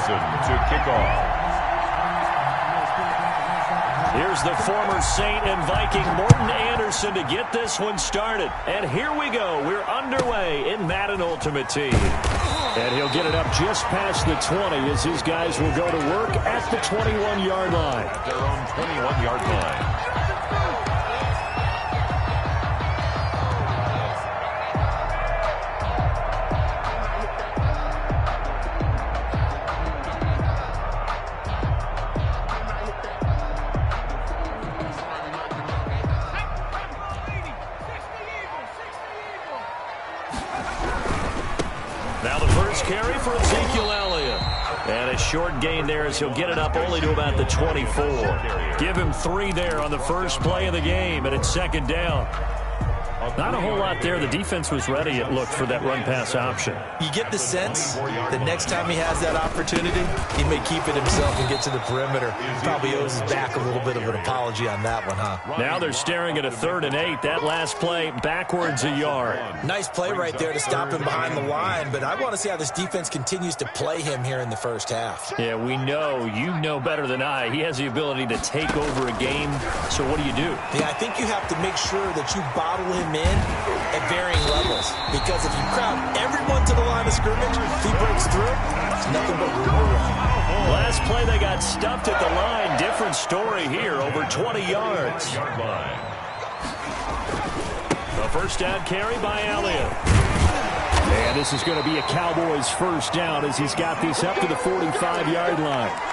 Anderson to kick off. Here's the former Saint and Viking Morten Andersen to get this one started. And here we go. We're underway in Madden Ultimate Team. And he'll get it up just past the 20 as his guys will go to work at the 21-yard line. At their own 21-yard line. Now the first carry for Ezekiel Elliott. And a short gain there as he'll get it up only to about the 24. Give him 3 there on the first play of the game, and it's second down. Not a whole lot there. The defense was ready, it looked, for that run-pass option. You get the sense that next time he has that opportunity, he may keep it himself and get to the perimeter. Probably owes his back a little bit of an apology on that one, huh? Now they're staring at a 3rd and 8. That last play, backwards a yard. Nice play right there to stop him behind the line, but I want to see how this defense continues to play him here in the first half. Yeah, we know. You know better than I. He has the ability to take over a game. So what do you do? Yeah, I think you have to make sure that you bottle him in at varying levels, because if you crowd everyone to the line of scrimmage, if he breaks through, it's nothing but room to run. Last play they got stuffed at the line. Different story here, over 20 yards. The first down carry by Elliott. And this is going to be a Cowboys first down as he's got this up to the 45-yard line.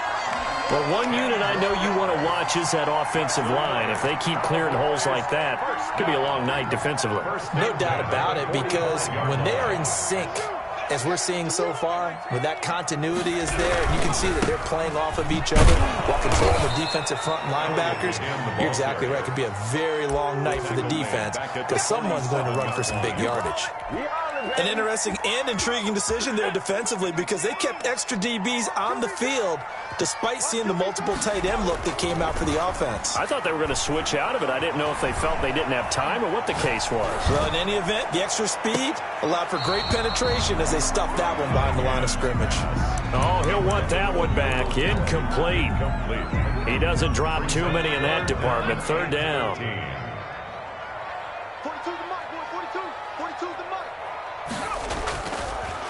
Well, one unit I know you want to watch is that offensive line. If they keep clearing holes like that, it could be a long night defensively. No doubt about it, because when they are in sync, as we're seeing so far, when that continuity is there, and you can see that they're playing off of each other while controlling the defensive front linebackers, you're exactly right. It could be a very long night for the defense because someone's going to run for some big yardage. An interesting and intriguing decision there defensively, because they kept extra DBs on the field despite seeing the multiple tight end look that came out for the offense. I thought they were going to switch out of it. I didn't know if they felt they didn't have time or what the case was. Well, in any event, the extra speed allowed for great penetration as they stuffed that one behind the line of scrimmage. Oh, he'll want that one back. Incomplete. He doesn't drop too many in that department. 3rd down. 42's the mark, boy. 42's the mark.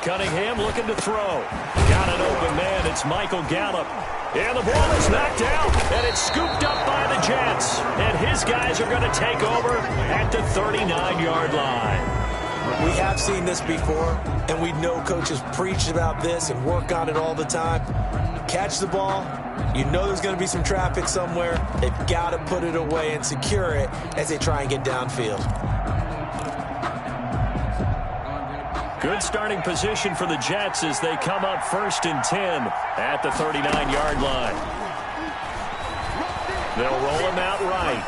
Cunningham looking to throw. Got an open man. It's Michael Gallup. And the ball is knocked out, and it's scooped up by the Jets. And his guys are going to take over at the 39-yard line. We have seen this before, and we know coaches preach about this and work on it all the time. Catch the ball. You know there's going to be some traffic somewhere. They've got to put it away and secure it as they try and get downfield. Good starting position for the Jets as they come up 1st and 10 at the 39-yard line. They'll roll him out right.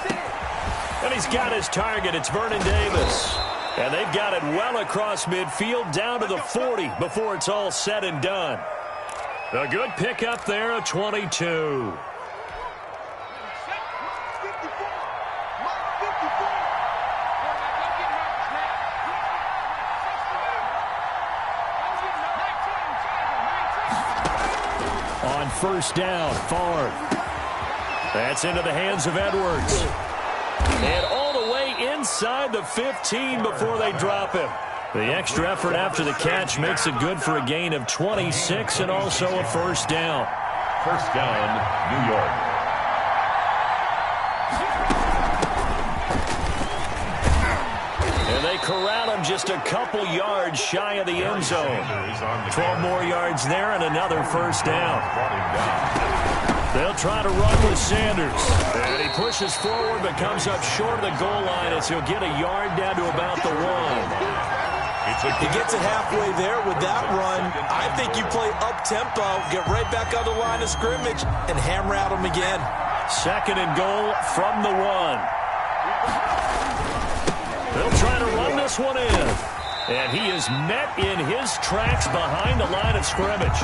And he's got his target. It's Vernon Davis. And they've got it well across midfield down to the 40 before it's all said and done. A good pickup there, a 22. On 1st down, Favre. That's into the hands of Edwards. And all the way inside the 15 before they drop him. The extra effort after the catch makes it good for a gain of 26 and also a 1st down. 1st down, New York. And they corral him just a couple yards shy of the end zone. 12 more yards there and another 1st down. They'll try to run with Sanders. And he pushes forward but comes up short of the goal line as he'll get a yard down to about the 1. He gets it halfway there with that run. I think you play up-tempo, get right back on the line of scrimmage, and hammer at him again. 2nd and goal from the 1. They'll try to run this one in. And he is met in his tracks behind the line of scrimmage.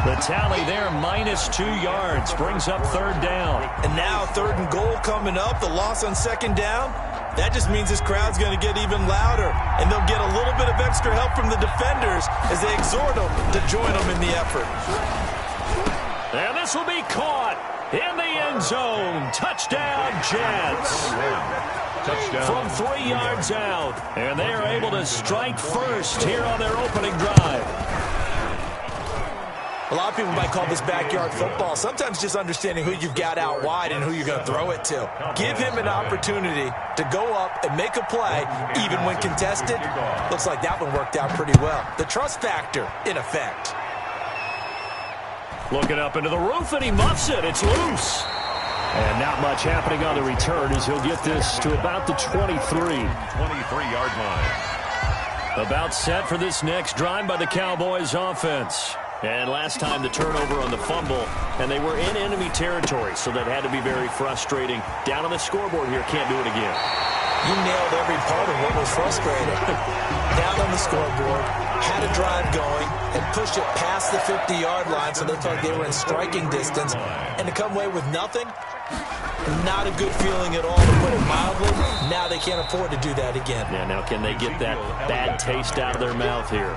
The tally there, -2 yards, brings up 3rd down. And now 3rd and goal coming up, the loss on 2nd down. That just means this crowd's going to get even louder, and they'll get a little bit of extra help from the defenders as they exhort them to join them in the effort. And this will be caught in the end zone. Touchdown, Jets. Touchdown. From 3 yards out. And they are able to strike first here on their opening drive. A lot of people might call this backyard football. Sometimes just understanding who you've got out wide and who you're going to throw it to. Give him an opportunity to go up and make a play, even when contested. Looks like that one worked out pretty well. The trust factor, in effect. Looking up into the roof, and he muffs it. It's loose. And not much happening on the return as he'll get this to about the 23. 23-yard line. About set for this next drive by the Cowboys offense. And last time the turnover on the fumble, and they were in enemy territory, so that had to be very frustrating. Down on the scoreboard here, can't do it again. You nailed every part of what was frustrating. Down on the scoreboard, had a drive going, and pushed it past the 50-yard line, so they thought they were in striking distance. And to come away with nothing, not a good feeling at all, to put it mildly. Now they can't afford to do that again. Yeah, now can they get that bad taste out of their mouth here?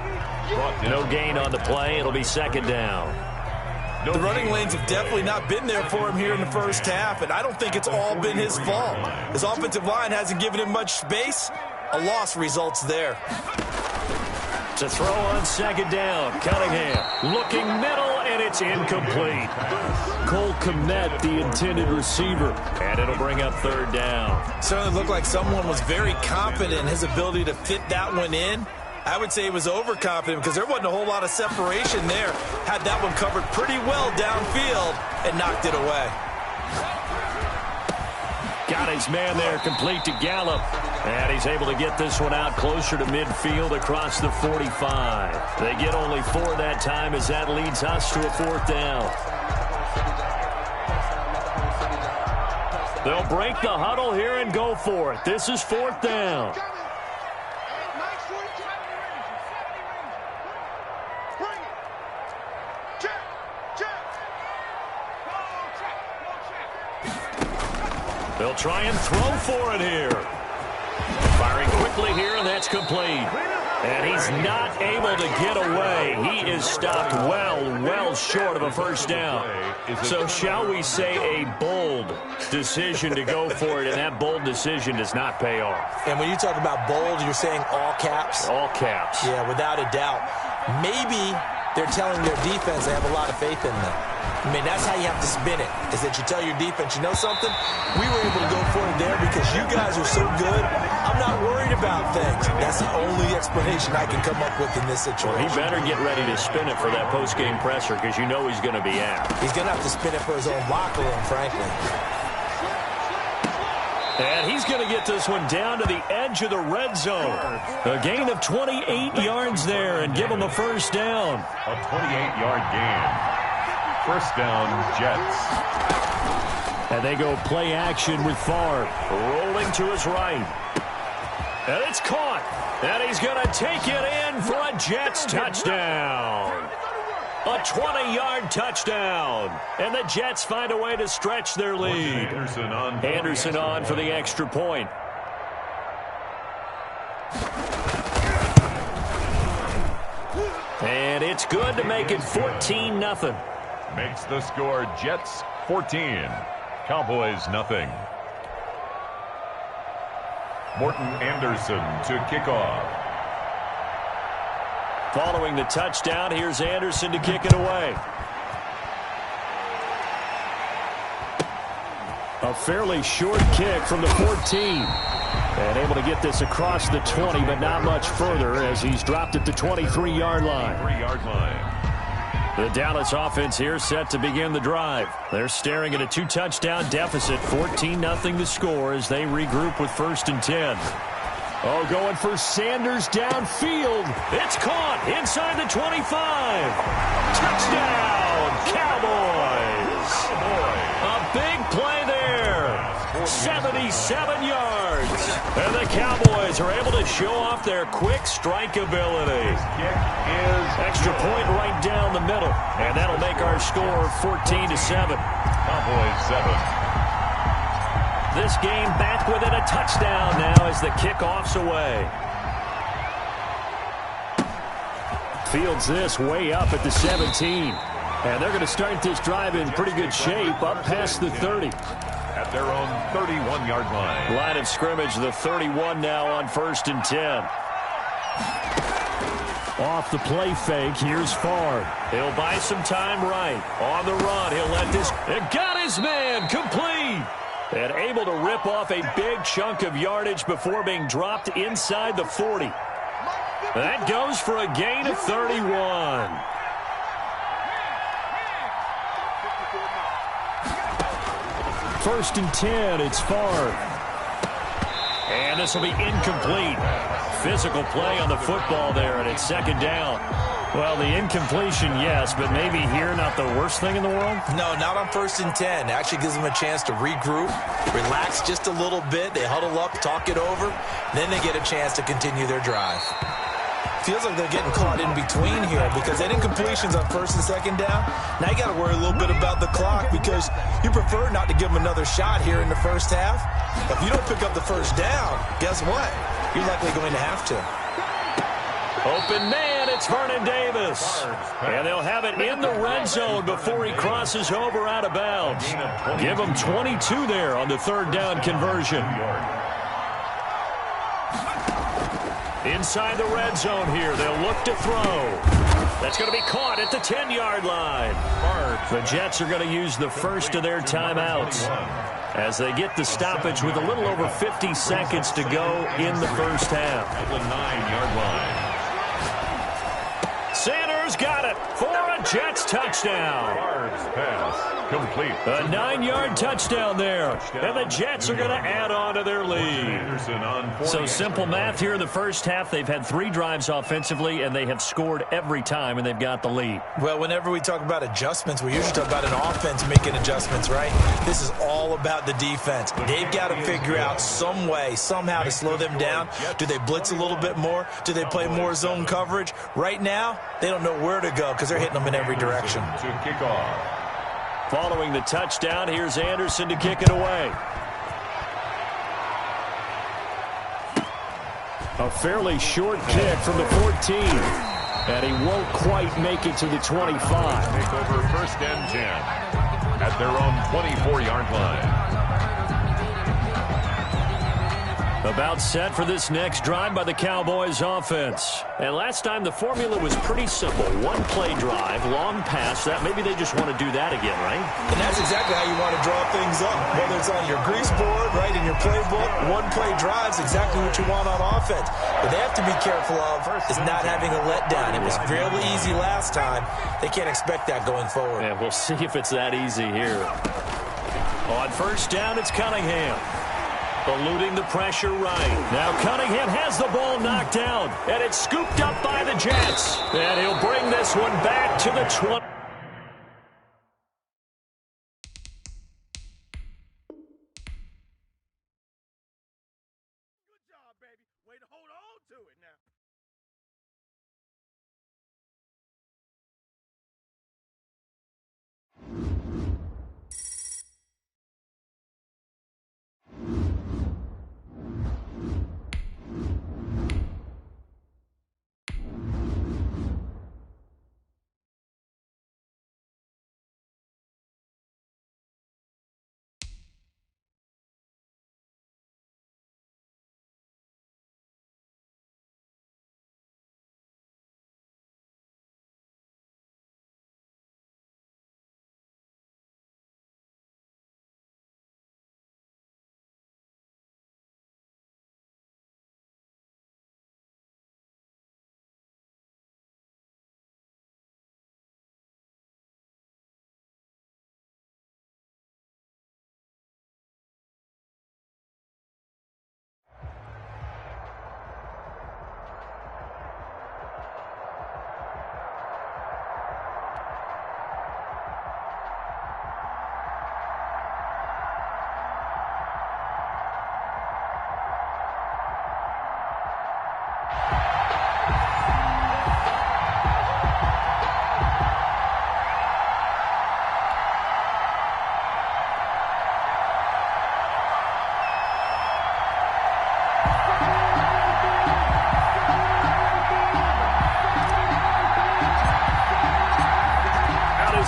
No gain on the play. It'll be second down. The running lanes have definitely not been there for him here in the first half, and I don't think it's all been his fault. His offensive line hasn't given him much space. A loss results there. To throw on second down, Cunningham looking middle, and it's incomplete. Cole Kmet, the intended receiver, and it'll bring up third down. Certainly looked like someone was very confident in his ability to fit that one in. I would say he was overconfident because there wasn't a whole lot of separation there. Had that one covered pretty well downfield and knocked it away. Got his man there, complete to Gallup. And he's able to get this one out closer to midfield across the 45. They get only 4 that time as that leads us to a fourth down. They'll break the huddle here and go for it. This is fourth down. They'll try and throw for it here. Firing quickly here, and that's complete. And he's not able to get away. He is stopped well short of a first down. So shall we say a bold decision to go for it, and that bold decision does not pay off. And when you talk about bold, you're saying all caps? All caps. Yeah, without a doubt. Maybe they're telling their defense they have a lot of faith in them. I mean, that's how you have to spin it, is that you tell your defense, you know something? We were able to go for it there because you guys are so good. I'm not worried about things. That's the only explanation I can come up with in this situation. Well, he better get ready to spin it for that post-game presser because you know he's going to be at. He's going to have to spin it for his own locker room, frankly. And he's going to get this one down to the edge of the red zone. A gain of 28 yards there and give him a first down. A 28-yard gain. First down, Jets. And they go play action with Favre. Rolling to his right. And it's caught. And he's going to take it in for a Jets touchdown. A 20-yard touchdown. And the Jets find a way to stretch their lead. Anderson on for the extra point. And it's good to make it 14-0. Makes the score Jets 14. Cowboys nothing. Morton Anderson to kick off. Following the touchdown, here's Anderson to kick it away. A fairly short kick from the 14. And able to get this across the 20, but not much further as he's dropped at the 23-yard line. 3-yard line. The Dallas offense here set to begin the drive. They're staring at a 2-touchdown deficit, 14-0 to score as they regroup with 1st and 10. Oh, going for Sanders downfield. It's caught inside the 25. Touchdown, Cowboys. A big play there. 77 yards. And the Cowboys are able to show off their quick strike ability. Kick is extra point right down the middle. And that'll make our score 14-7. Cowboys 7. This game back within a touchdown now as the kickoff's away. Fields this way up at the 17. And they're going to start this drive in pretty good shape, up past the 30. At their own 31-yard line. Line of scrimmage, the 31 now on 1st and 10. Off the play fake, here's Favre. He'll buy some time right. On the run, he'll let this. It got his man complete. And able to rip off a big chunk of yardage before being dropped inside the 40. That goes for a gain of 31. First and 10, it's Favre. And this will be incomplete. Physical play on the football there, and it's 2nd down. Well, the incompletion, yes, but maybe here not the worst thing in the world? No, not on 1st and 10. It actually gives them a chance to regroup, relax just a little bit. They huddle up, talk it over. Then they get a chance to continue their drive. Feels like they're getting caught in between here because that incompletion's on 1st and 2nd down. Now you got to worry a little bit about the clock because you prefer not to give them another shot here in the first half. If you don't pick up the 1st down, guess what? You're likely going to have to. Open man, it's Vernon Davis. And they'll have it in the red zone before he crosses over out of bounds. Give him 22 there on the 3rd down conversion. Inside the red zone here, they'll look to throw. That's going to be caught at the 10-yard line. The Jets are going to use the first of their timeouts as they get the stoppage with a little over 50 seconds to go in the first half. At the 9-yard line. Sanders got it for a Jets touchdown. Favre's pass complete. A 9-yard touchdown there. And the Jets are going to add on to their lead. Anderson on So simple math here in the first half. They've had 3 drives offensively, and they have scored every time, and they've got the lead. Well, whenever we talk about adjustments, we usually talk about an offense making adjustments, right? This is all about the defense. They've got to figure out some way, somehow to slow them down. Do they blitz a little bit more? Do they play more zone coverage? Right now, they don't know where to go because they're hitting them in every direction. to kick off. Following the touchdown, here's Anderson to kick it away. A fairly short kick from the 14. And he won't quite make it to the 25. Take over 1st and 10 at their own 24-yard line. About set for this next drive by the Cowboys offense. And last time the formula was pretty simple. One play drive, long pass. That maybe they just want to do that again, right? And that's exactly how you want to draw things up. Whether it's on your grease board, right, in your playbook, one play drive's exactly what you want on offense. But they have to be careful of is not having a letdown. It was fairly easy last time. They can't expect that going forward. And we'll see if it's that easy here. On 1st down, it's Cunningham. Eluding the pressure right. Now Cunningham has the ball knocked down. And it's scooped up by the Jets. And he'll bring this one back to the 20.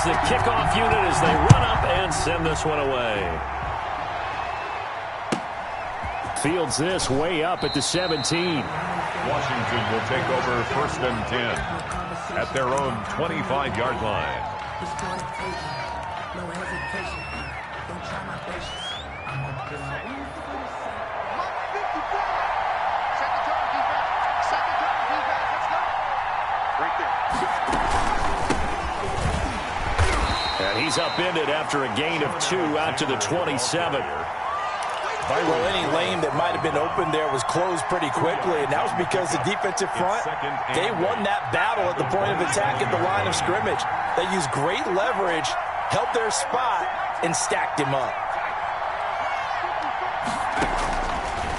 the kickoff unit as they run up and send this one away. Fields this way up at the 17. Washington will take over 1st and 10 at their own 25-yard line. And he's upended after a gain of 2 out to the 27. Well, any lane that might have been open there was closed pretty quickly, and that was because the defensive front, they won that battle at the point of attack at the line of scrimmage. They used great leverage, held their spot, and stacked him up.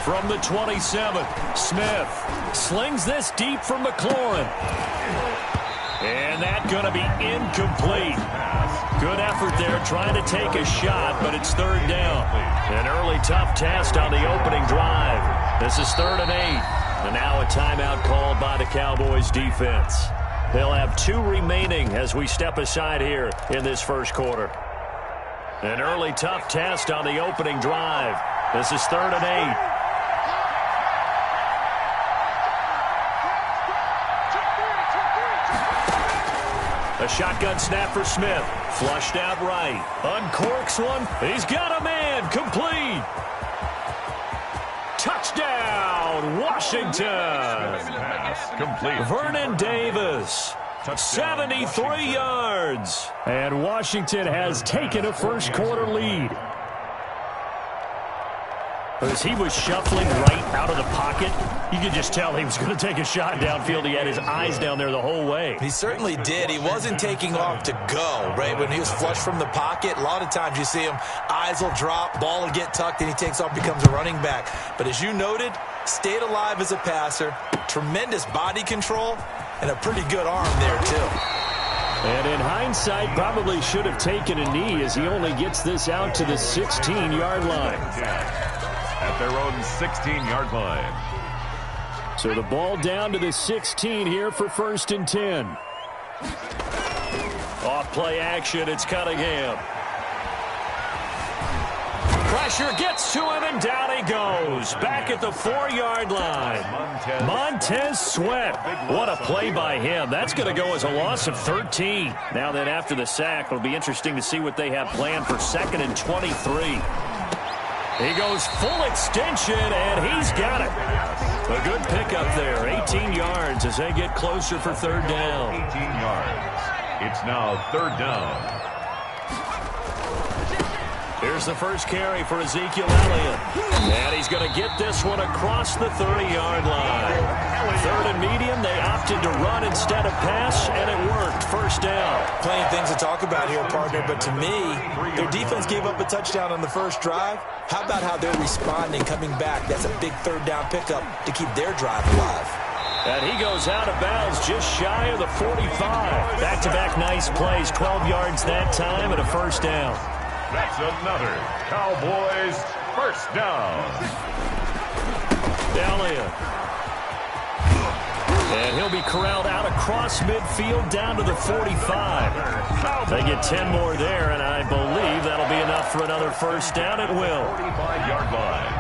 From the 27, Smith slings this deep from McLaurin. And that's going to be incomplete. Good effort there trying to take a shot, but it's 3rd down. An early tough test on the opening drive. This is 3rd and 8. And now a timeout called by the Cowboys defense. They'll have 2 remaining as we step aside here in this first quarter. An early tough test on the opening drive. This is 3rd and 8. A shotgun snap for Smith. Flushed out right. Uncorks one. He's got a man. Complete. Touchdown, Washington. Pass complete. Vernon Davis. 73 yards. And Washington has taken a first quarter lead. As he was shuffling right out of the pocket, you could just tell he was going to take a shot downfield. He had his eyes down there the whole way. He certainly did. He wasn't taking off to go, right? When he was flush from the pocket, a lot of times you see him, eyes will drop, ball will get tucked, and he takes off, becomes a running back. But as you noted, stayed alive as a passer, tremendous body control, and a pretty good arm there, too. And in hindsight, probably should have taken a knee as he only gets this out to the 16-yard line. At their own 16-yard line. So the ball down to the 16 here for 1st and 10. Off play action, it's Cunningham. Pressure gets to him, and down he goes. Back at the 4-yard line. Montez Sweat. What a play by him. That's going to go as a loss of 13. Now then, after the sack, it'll be interesting to see what they have planned for 2nd and 23. He goes full extension, and he's got it. A good pickup there. 18 yards as they get closer for 3rd down. 18 yards. It's now 3rd down. Here's the first carry for Ezekiel Elliott. And he's going to get this one across the 30-yard line. 3rd and medium, they opted to run instead of pass, and it worked. 1st down. Plenty of things to talk about here, partner, but to me, their defense gave up a touchdown on the first drive. How about how they're responding, coming back? That's a big 3rd down pickup to keep their drive alive. And he goes out of bounds just shy of the 45. Back-to-back nice plays, 12 yards that time, and a 1st down. That's another Cowboys 1st down. Elliott. And he'll be corralled out across midfield down to the 45. They get 10 more there, and I believe that'll be enough for another 1st down. It will. 45-yard line.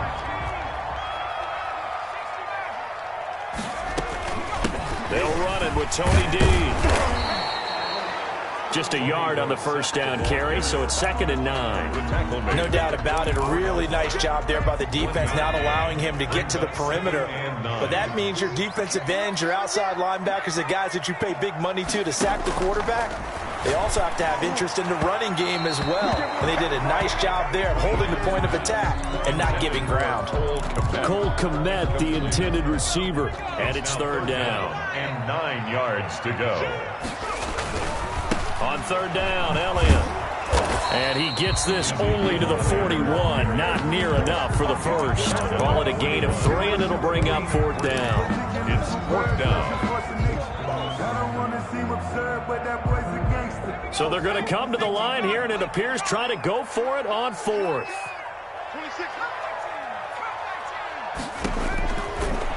They'll run it with Tony D. Just a yard on the 1st down carry, so it's 2nd and 9. No doubt about it. A really nice job there by the defense, not allowing him to get to the perimeter. But that means your defensive ends, your outside linebackers, the guys that you pay big money to sack the quarterback, they also have to have interest in the running game as well. And they did a nice job there of holding the point of attack and not giving ground. Cole Kmet, the intended receiver, and it's 3rd down. And 9 yards to go. On 3rd down, Elliott. And he gets this only to the 41. Not near enough for the 1st. Call it a gain of 3, and it'll bring up 4th down. It's 4th down. So they're going to come to the line here, and it appears try to go for it on 4th.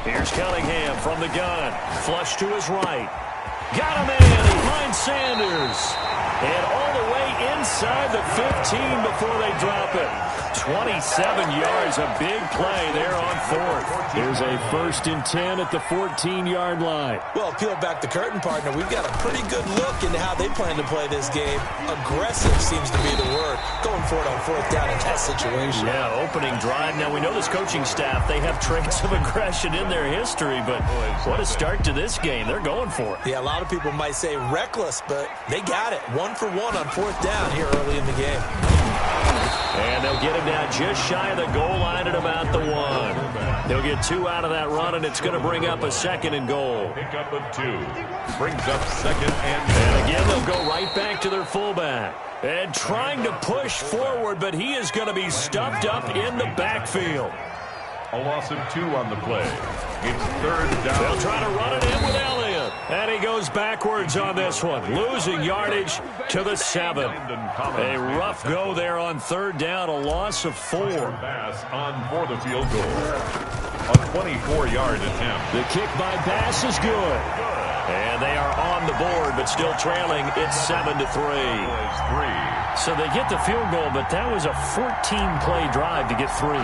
Here's Cunningham from the gun. Flush to his right. Got a man. He finds Sanders. And all the way inside the 15 before they drop it. 27 yards, a big play there on fourth. Here's a 1st and 10 at the 14-yard line. Well, peel back the curtain, partner. We've got a pretty good look into how they plan to play this game. Aggressive seems to be the word. Going for it on 4th down in that situation. Yeah, opening drive. Now, we know this coaching staff, they have traits of aggression in their history, but what a start to this game. They're going for it. Yeah, a lot of people might say reckless, but they got it. 1 for 1 on 4th down here early in the game. And they'll get him down just shy of the goal line at about the 1. They'll get 2 out of that run, and it's going to bring up a 2nd and goal. Pickup of 2. Brings up 2nd and 10. And again, they'll go right back to their fullback. And trying to push forward, but he is going to be stuffed up in the backfield. A loss of 2 on the play. It's 3rd down. They'll try to run it in with Elliott. And he goes backwards on this one, losing yardage to the 7. A rough go there on 3rd down, a loss of 4. Bass on for the field goal. A 24-yard attempt. The kick by Bass is good. And they are on the board, but still trailing. It's 7-3. So they get the field goal, but that was a 14-play drive to get 3.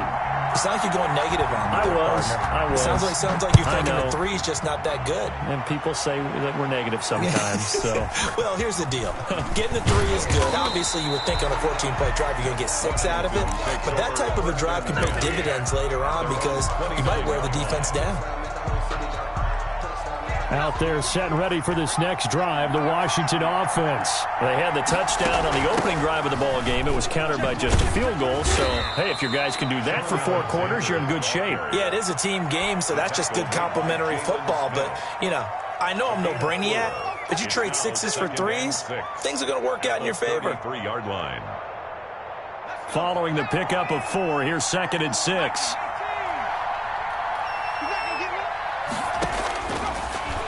It's not like you're going negative on me. I was. Sounds like you're thinking the 3 is just not that good. And people say that we're negative sometimes. So. Well, here's the deal. Getting the 3 is good. Obviously, you would think on a 14-play drive you're going to get 6 out of it. But that type of a drive can pay dividends later on because you might wear the defense down. Out there set and ready for this next drive, the Washington offense. They had the touchdown on the opening drive of the ball game. It was countered by just a field goal. So, hey, if your guys can do that for 4 quarters, you're in good shape. Yeah, it is a team game, so that's just good complimentary football. But, you know, I know I'm no brainiac, but you trade 6s for 3s, things are going to work out in your favor. 33-yard line. Following the pickup of 4, here's 2nd and 6.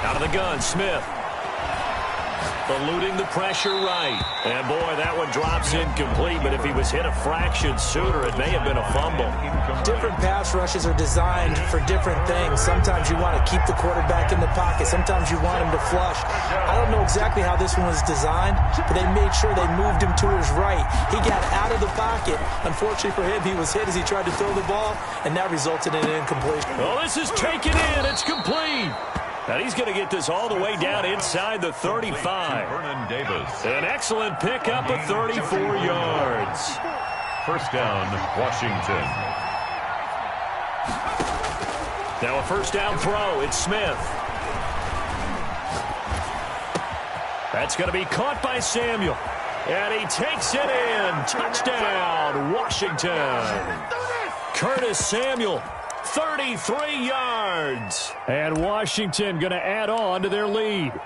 Out of the gun, Smith. Eluding the pressure right. And, boy, that one drops incomplete, but if he was hit a fraction sooner, it may have been a fumble. Different pass rushes are designed for different things. Sometimes you want to keep the quarterback in the pocket. Sometimes you want him to flush. I don't know exactly how this one was designed, but they made sure they moved him to his right. He got out of the pocket. Unfortunately for him, he was hit as he tried to throw the ball, and that resulted in an incompletion. Well, this is taken in. It's complete. And he's going to get this all the way down inside the 35. Vernon Davis. An excellent pickup of 34 yards. 1st down, Washington. Now a 1st down throw. It's Smith. That's going to be caught by Samuel. And he takes it in. Touchdown, Washington. Curtis Samuel. 33 yards. And Washington going to add on to their lead.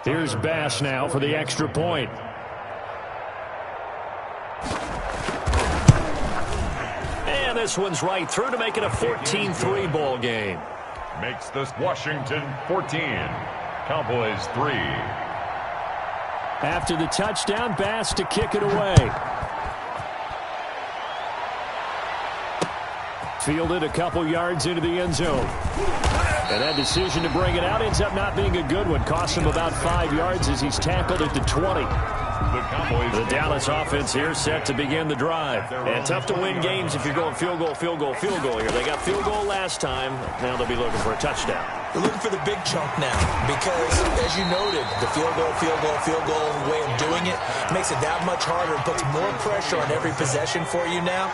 Here's Bass now for the extra point. And this one's right through to make it a 14-3 ball game. Makes this Washington 14. Cowboys 3. After the touchdown, Bass to kick it away. Fielded a couple yards into the end zone. And that decision to bring it out ends up not being a good one. Costs him about 5 yards as he's tackled at the 20. The Dallas offense here set to begin the drive. And tough to win games if you're going field goal here. They got field goal last time. Now they'll be looking for a touchdown. They're looking for the big chunk now because, as you noted, the field goal way of doing it makes it that much harder and puts more pressure on every possession for you now.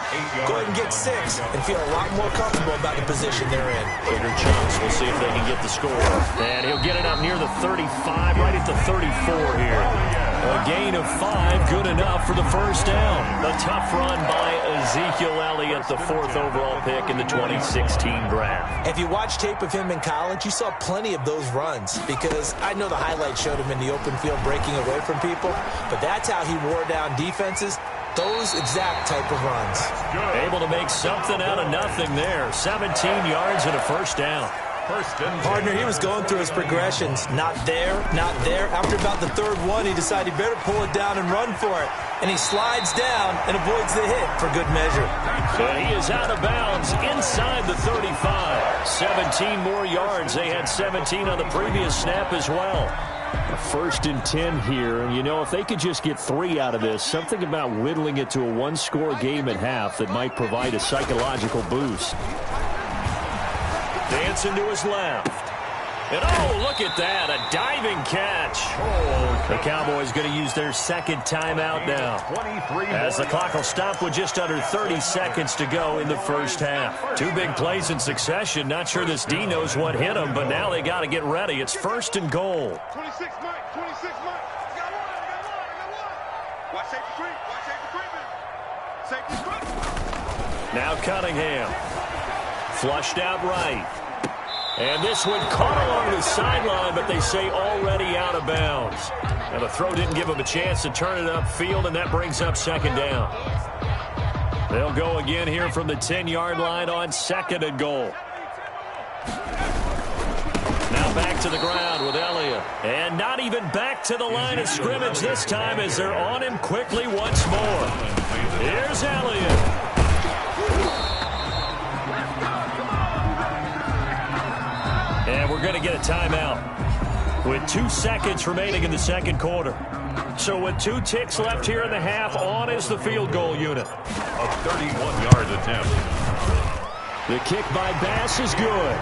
Go ahead and get 6 and feel a lot more comfortable about the position they're in. Bigger chunks. We'll see if they can get the score. And he'll get it up near the 35, right at the 34 here. A gain of 5, good enough for the 1st down. A tough run by Ezekiel Elliott, the 4th overall pick in the 2016 draft. If you watch tape of him in college, you saw plenty of those runs because I know the highlights showed him in the open field breaking away from people, but that's how he wore down defenses, those exact type of runs. Able to make something out of nothing there. 17 yards and a 1st down. Partner, he was going through his progressions. Not there, not there. After about the 3rd one, he decided he better pull it down and run for it. And he slides down and avoids the hit for good measure. So he is out of bounds inside the 35. 17 more yards. They had 17 on the previous snap as well. First and 10 here, and you know, if they could just get 3 out of this, something about whittling it to a one-score game at half that might provide a psychological boost. Dancing to his left. And oh, look at that, a diving catch. The Cowboys going to use their second timeout now, as the clock will stop with just under 30 seconds to go in the first half. 2 big plays in succession. Not sure this D knows what hit him, but now they got to get ready. It's first and goal. 26 Mike, 26 Mike. I got one. Watch safety creep, Safety creep. Now Cunningham. Flushed out right. And this one caught along the sideline, but they say already out of bounds. And the throw didn't give him a chance to turn it upfield, and that brings up second down. They'll go again here from the 10-yard line on second and goal. Now back to the ground with Elliott. And not even back to the line of scrimmage this time as they're on him quickly once more. Here's Elliott. And we're going to get a timeout with 2 seconds remaining in the second quarter. So with 2 ticks left here in the half, on is the field goal unit. A 31-yard attempt. The kick by Bass is good.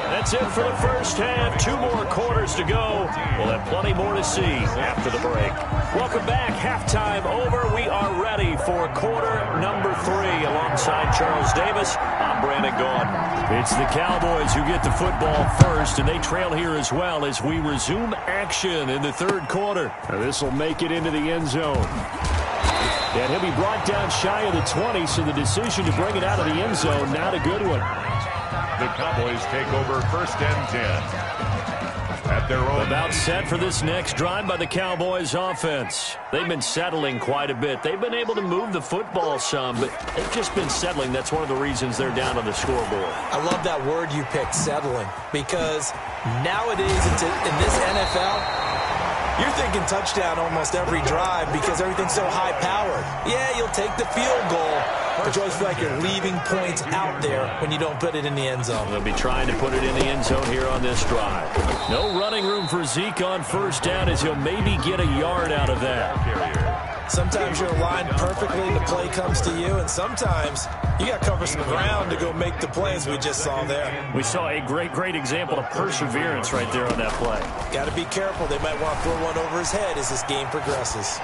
That's it for the first half. 2 more quarters to go. We'll have plenty more to see after the break. Welcome back. Halftime over. We are ready for quarter number 3. Alongside Charles Davis, I'm Brandon Gaudin. It's the Cowboys who get the football first, and they trail here as well as we resume action in the third quarter. This will make it into the end zone. And he'll be brought down shy of the 20, so the decision to bring it out of the end zone, not a good one. The Cowboys take over first and 10. At their own. About set for this next drive by the Cowboys offense. They've been settling quite a bit. They've been able to move the football some, but they've just been settling. That's one of the reasons they're down on the scoreboard. I love that word you picked, settling, because nowadays in this NFL, you're thinking touchdown almost every drive because everything's so high-powered. Yeah, you'll take the field goal, but you always feel like you're leaving points out there when you don't put it in the end zone. They'll be trying to put it in the end zone here on this drive. No running room for Zeke on first down as he'll maybe get a yard out of that. Sometimes you're aligned perfectly and the play comes to you, and sometimes you got to cover some ground to go make the plays we just saw there. We saw a great example of perseverance right there on that play. Got to be careful. They might want to throw one over his head as this game progresses.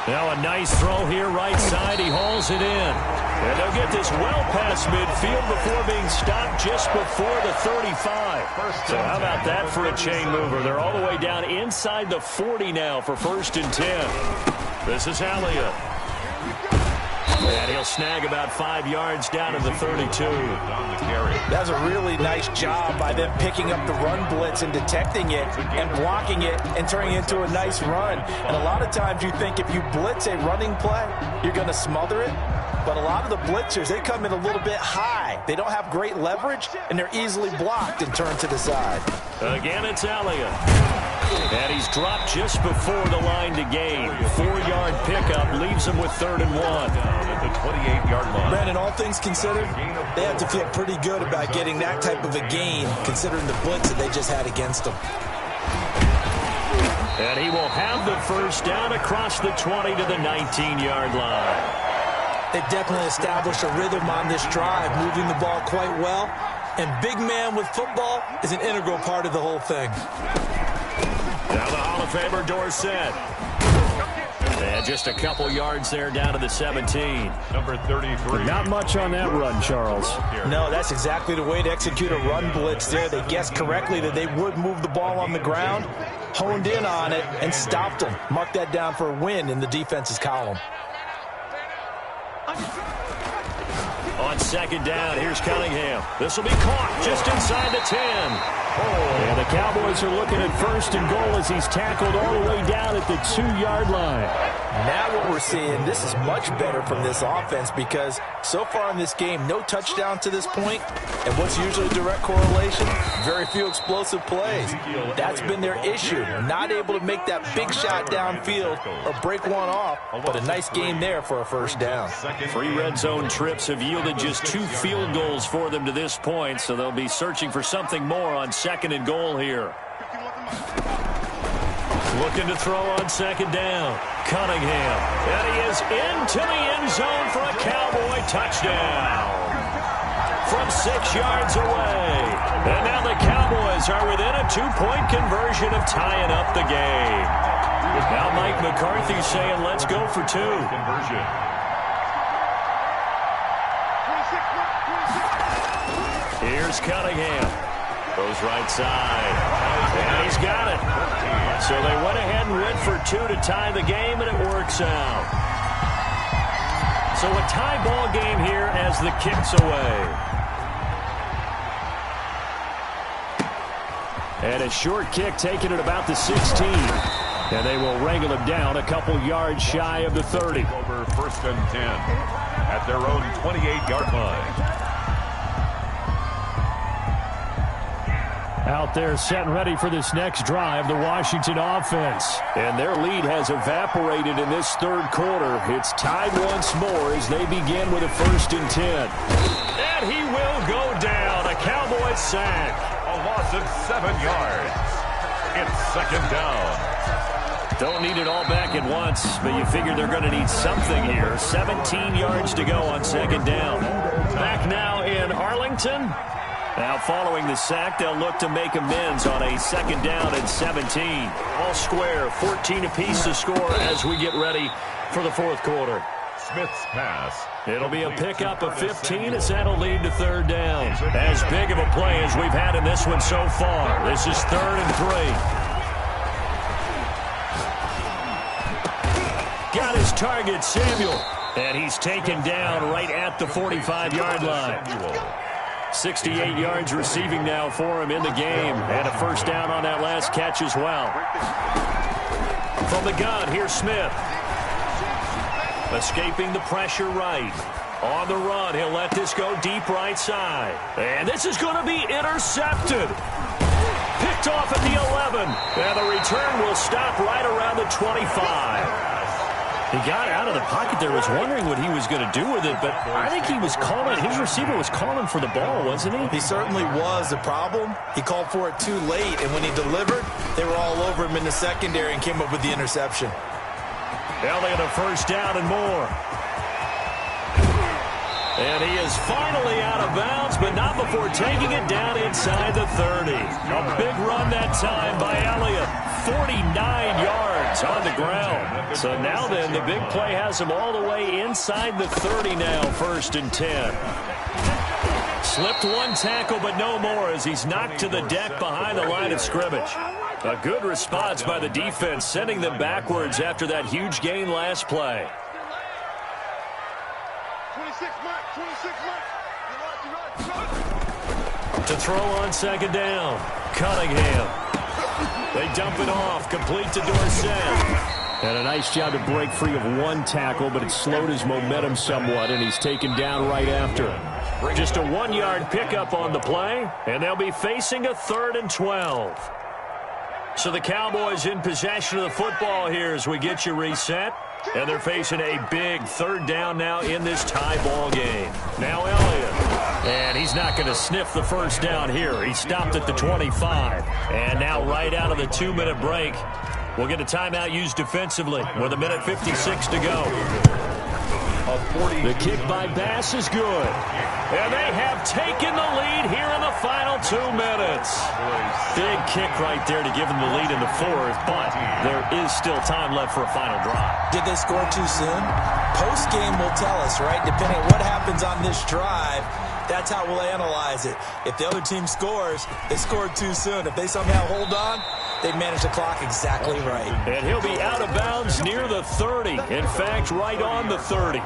Now a nice throw here right side. He hauls it in. And they'll get this well past midfield before being stopped just before the 35. So how about that for a chain mover? They're all the way down inside the 40 now for first and 10. This is Elliott. And he'll snag about 5 yards down to the 32. That's a really nice job by them picking up the run blitz and detecting it and blocking it and turning it into a nice run. And a lot of times you think if you blitz a running play, you're going to smother it. But a lot of the blitzers, they come in a little bit high. They don't have great leverage, and they're easily blocked and turned to the side. Again, it's Elliott. And he's dropped just before the line to gain. 4-yard pickup leaves him with 3rd and 1. At the 28-yard line. Brandon, all things considered, they have to feel pretty good about getting that type of a gain, considering the blitz that they just had against them. And he will have the first down across the 20 to the 19-yard line. They definitely established a rhythm on this drive, moving the ball quite well. And big man with football is an integral part of the whole thing. Now the Hall of Famer Dorsett. And just a couple yards there down to the 17. Number 33. Not much on that run, Charles. No, that's exactly the way to execute a run blitz there. They guessed correctly that they would move the ball on the ground, honed in on it, and stopped them. Mark that down for a win in the defense's column. On second down, here's Cunningham. This will be caught just inside the 10. And the Cowboys are looking at first and goal as he's tackled all the way down at the 2-yard line. Now what we're seeing, this is much better from this offense because so far in this game, no touchdown to this point. And what's usually a direct correlation? Very few explosive plays. That's been their issue. Not able to make that big shot downfield or break one off, but a nice game there for a first down. 3 red zone trips have yielded just 2 field goals for them to this point, so they'll be searching for something more on second and goal here. Looking to throw on second down. Cunningham. And he is into the end zone for a Cowboy touchdown. From 6 yards away. And now the Cowboys are within a 2-point conversion of tying up the game. Now Mike McCarthy saying, let's go for 2. Conversion. Here's Cunningham. Goes right side. And he's got it. So they went ahead and went for 2 to tie the game, and it works out. So a tie ball game here as the kick's away. And a short kick taken at about the 16. And they will wrangle him down a couple yards shy of the 30. Over 1st and 10 at their own 28-yard line. Out there set and ready for this next drive, the Washington offense. And their lead has evaporated in this 3rd quarter. It's tied once more as they begin with a 1st and 10. And he will go down. A Cowboy sack. A loss of 7 yards. It's 2nd down. Don't need it all back at once, but you figure they're going to need something here. 17 yards to go on 2nd down. Back now in Arlington. Now following the sack, they'll look to make amends on a 2nd down and 17. All square, 14 apiece to score as we get ready for the 4th quarter. Smith's pass. It'll be a pickup of 15 as that'll lead to 3rd down. As big of a play as we've had in this one so far. This is 3rd and 3. Got his target, Samuel. And he's taken down right at the 45-yard line. 68 yards receiving now for him in the game. And a 1st down on that last catch as well. From the gun, here's Smith. Escaping the pressure right. On the run, he'll let this go deep right side. And this is going to be intercepted. Picked off at the 11. And the return will stop right around the 25. He got out of the pocket there, was wondering what he was going to do with it, but I think he was calling, his receiver was calling for the ball, wasn't he? He certainly was. The problem, he called for it too late, and when he delivered, they were all over him in the secondary and came up with the interception. Elliott a 1st down and more. And he is finally out of bounds, but not before taking it down inside the 30. A big run that time by Elliott. 49 yards on the ground. So now then, the big play has him all the way inside the 30 now, 1st and 10. Slipped one tackle, but no more as he's knocked to the deck behind the line of scrimmage. A good response by the defense, sending them backwards after that huge gain last play. 26 months. To throw on 2nd down. Cunningham. They dump it off, complete to Dorsett. And a nice job to break free of one tackle, but it slowed his momentum somewhat, and he's taken down right after. Just a 1-yard pickup on the play, and they'll be facing a 3rd and 12. So the Cowboys in possession of the football here as we get you reset. And they're facing a big 3rd down now in this tie ball game. Now Elliott. And he's not going to sniff the 1st down here. He stopped at the 25. And now right out of the 2-minute break, we'll get a timeout used defensively with 1:56 to go. The kick by Bass is good. And they have taken the lead here in the final 2 minutes. Big kick right there to give them the lead in the 4th, but there is still time left for a final drive. Did they score too soon? Post-game will tell us, right? Depending on what happens on this drive, that's how we'll analyze it. If the other team scores, they scored too soon. If they somehow hold on, they manage the clock exactly right. And he'll be out of bounds near the 30. In fact, right on the 30.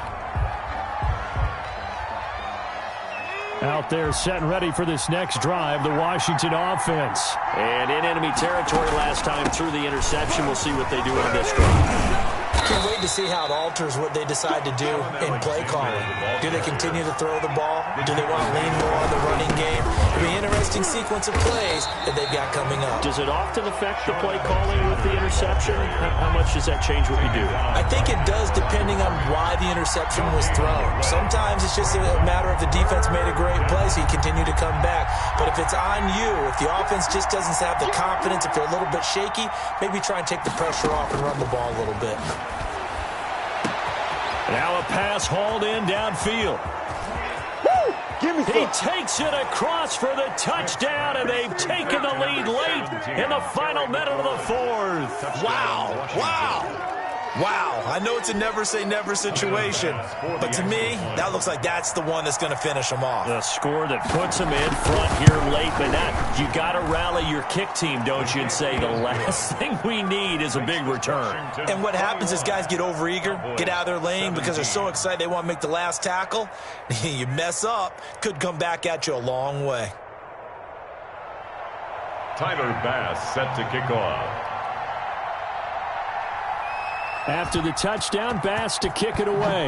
Out there set and ready for this next drive, the Washington offense. And in enemy territory last time through the interception. We'll see what they do on this drive. Can't wait to see how it alters what they decide to do in play calling. Do they continue to throw the ball? Do they want to lean more on the running game? It'll be an interesting sequence of plays that they've got coming up. Does it often affect the play calling with the interception? How much does that change what you do? I think it does, depending on why the interception was thrown. Sometimes it's just a matter of the defense made a great play, so you continue to come back. But if it's on you, if the offense just doesn't have the confidence, if they're a little bit shaky, maybe try and take the pressure off and run the ball a little bit. Now a pass hauled in downfield. He takes it across for the touchdown, and they've taken the lead late in the final minute of the fourth. Wow. Wow. I know it's a never-say-never situation, but to me, that looks like that's the one that's going to finish them off. The score that puts them in front here late, but you got to rally your kick team, don't you, and say the last thing we need is a big return. And what happens is guys get overeager, get out of their lane because they're so excited they want to make the last tackle. You mess up, could come back at you a long way. Tyler Bass set to kick off. After the touchdown, Bass to kick it away.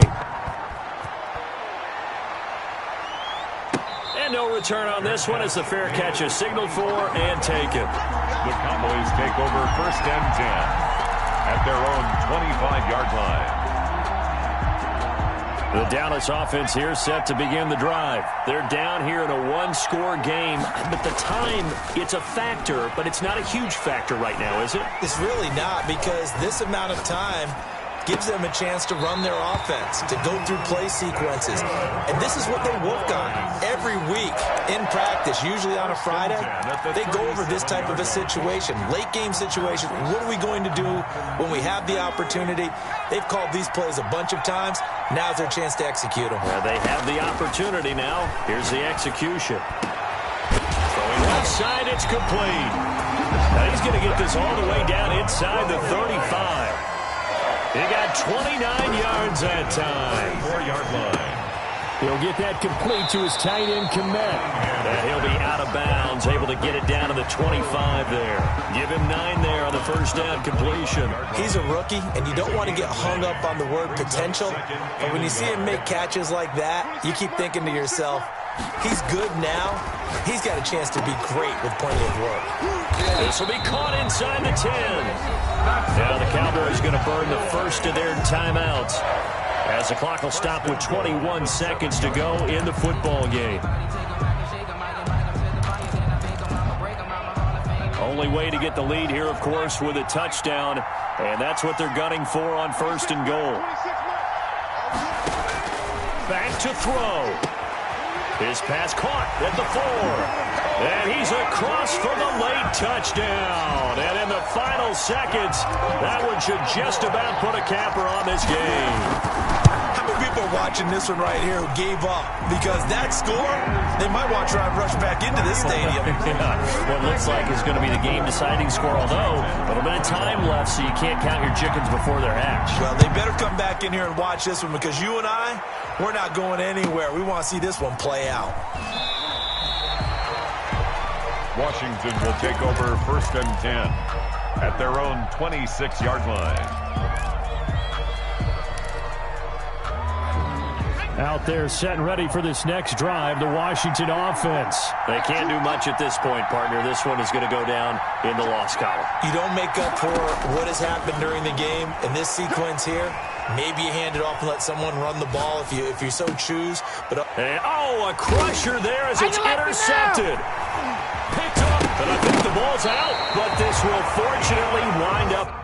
And no return on this one as the fair catch is signaled for and taken. The Cowboys take over 1st and 10 at their own 25-yard line. The Dallas offense here set to begin the drive. They're down here in a one-score game, but the time, it's a factor, but it's not a huge factor right now, is it? It's really not, because this amount of time gives them a chance to run their offense, to go through play sequences. And this is what they work on every week in practice, usually on a Friday. They go over this type of a situation, late game situation. What are we going to do when we have the opportunity? They've called these plays a bunch of times. Now's their chance to execute them. Well, they have the opportunity now. Here's the execution. Throwing left side, it's complete. Now he's going to get this all the way down inside the 35. He got 29 yards that time. 4-yard line. He'll get that complete to his tight end, Kmet. And he'll be out of bounds, able to get it down to the 25 there. Give him 9 there on the first down completion. He's a rookie, and you don't want to get hung up on the word potential. But when you see him make catches like that, you keep thinking to yourself, he's good now. He's got a chance to be great with plenty of work. This will be caught inside the 10. Now the Cowboys going to burn the first of their timeouts as the clock will stop with 21 seconds to go in the football game. Only way to get the lead here, of course, with a touchdown, and that's what they're gunning for on 1st and goal. Back to throw. His pass caught at the 4. And he's across for the late touchdown. And in the final seconds, that one should just about put a capper on this game. How many people are watching this one right here who gave up? Because that score, they might want to try and rush back into this stadium. Yeah, what looks like is going to be the game-deciding score, although a little bit of time left, so you can't count your chickens before they're hatched. Well, they better come back in here and watch this one, because you and I, we're not going anywhere. We want to see this one play out. Washington will take over 1st and 10 at their own 26-yard line. Out there set and ready for this next drive, the Washington offense. They can't do much at this point, partner. This one is going to go down in the loss column. You don't make up for what has happened during the game in this sequence here. Maybe you hand it off and let someone run the ball if you so choose. But and, a crusher there as it's intercepted. Picked up, and I think the ball's out, but this will fortunately wind up.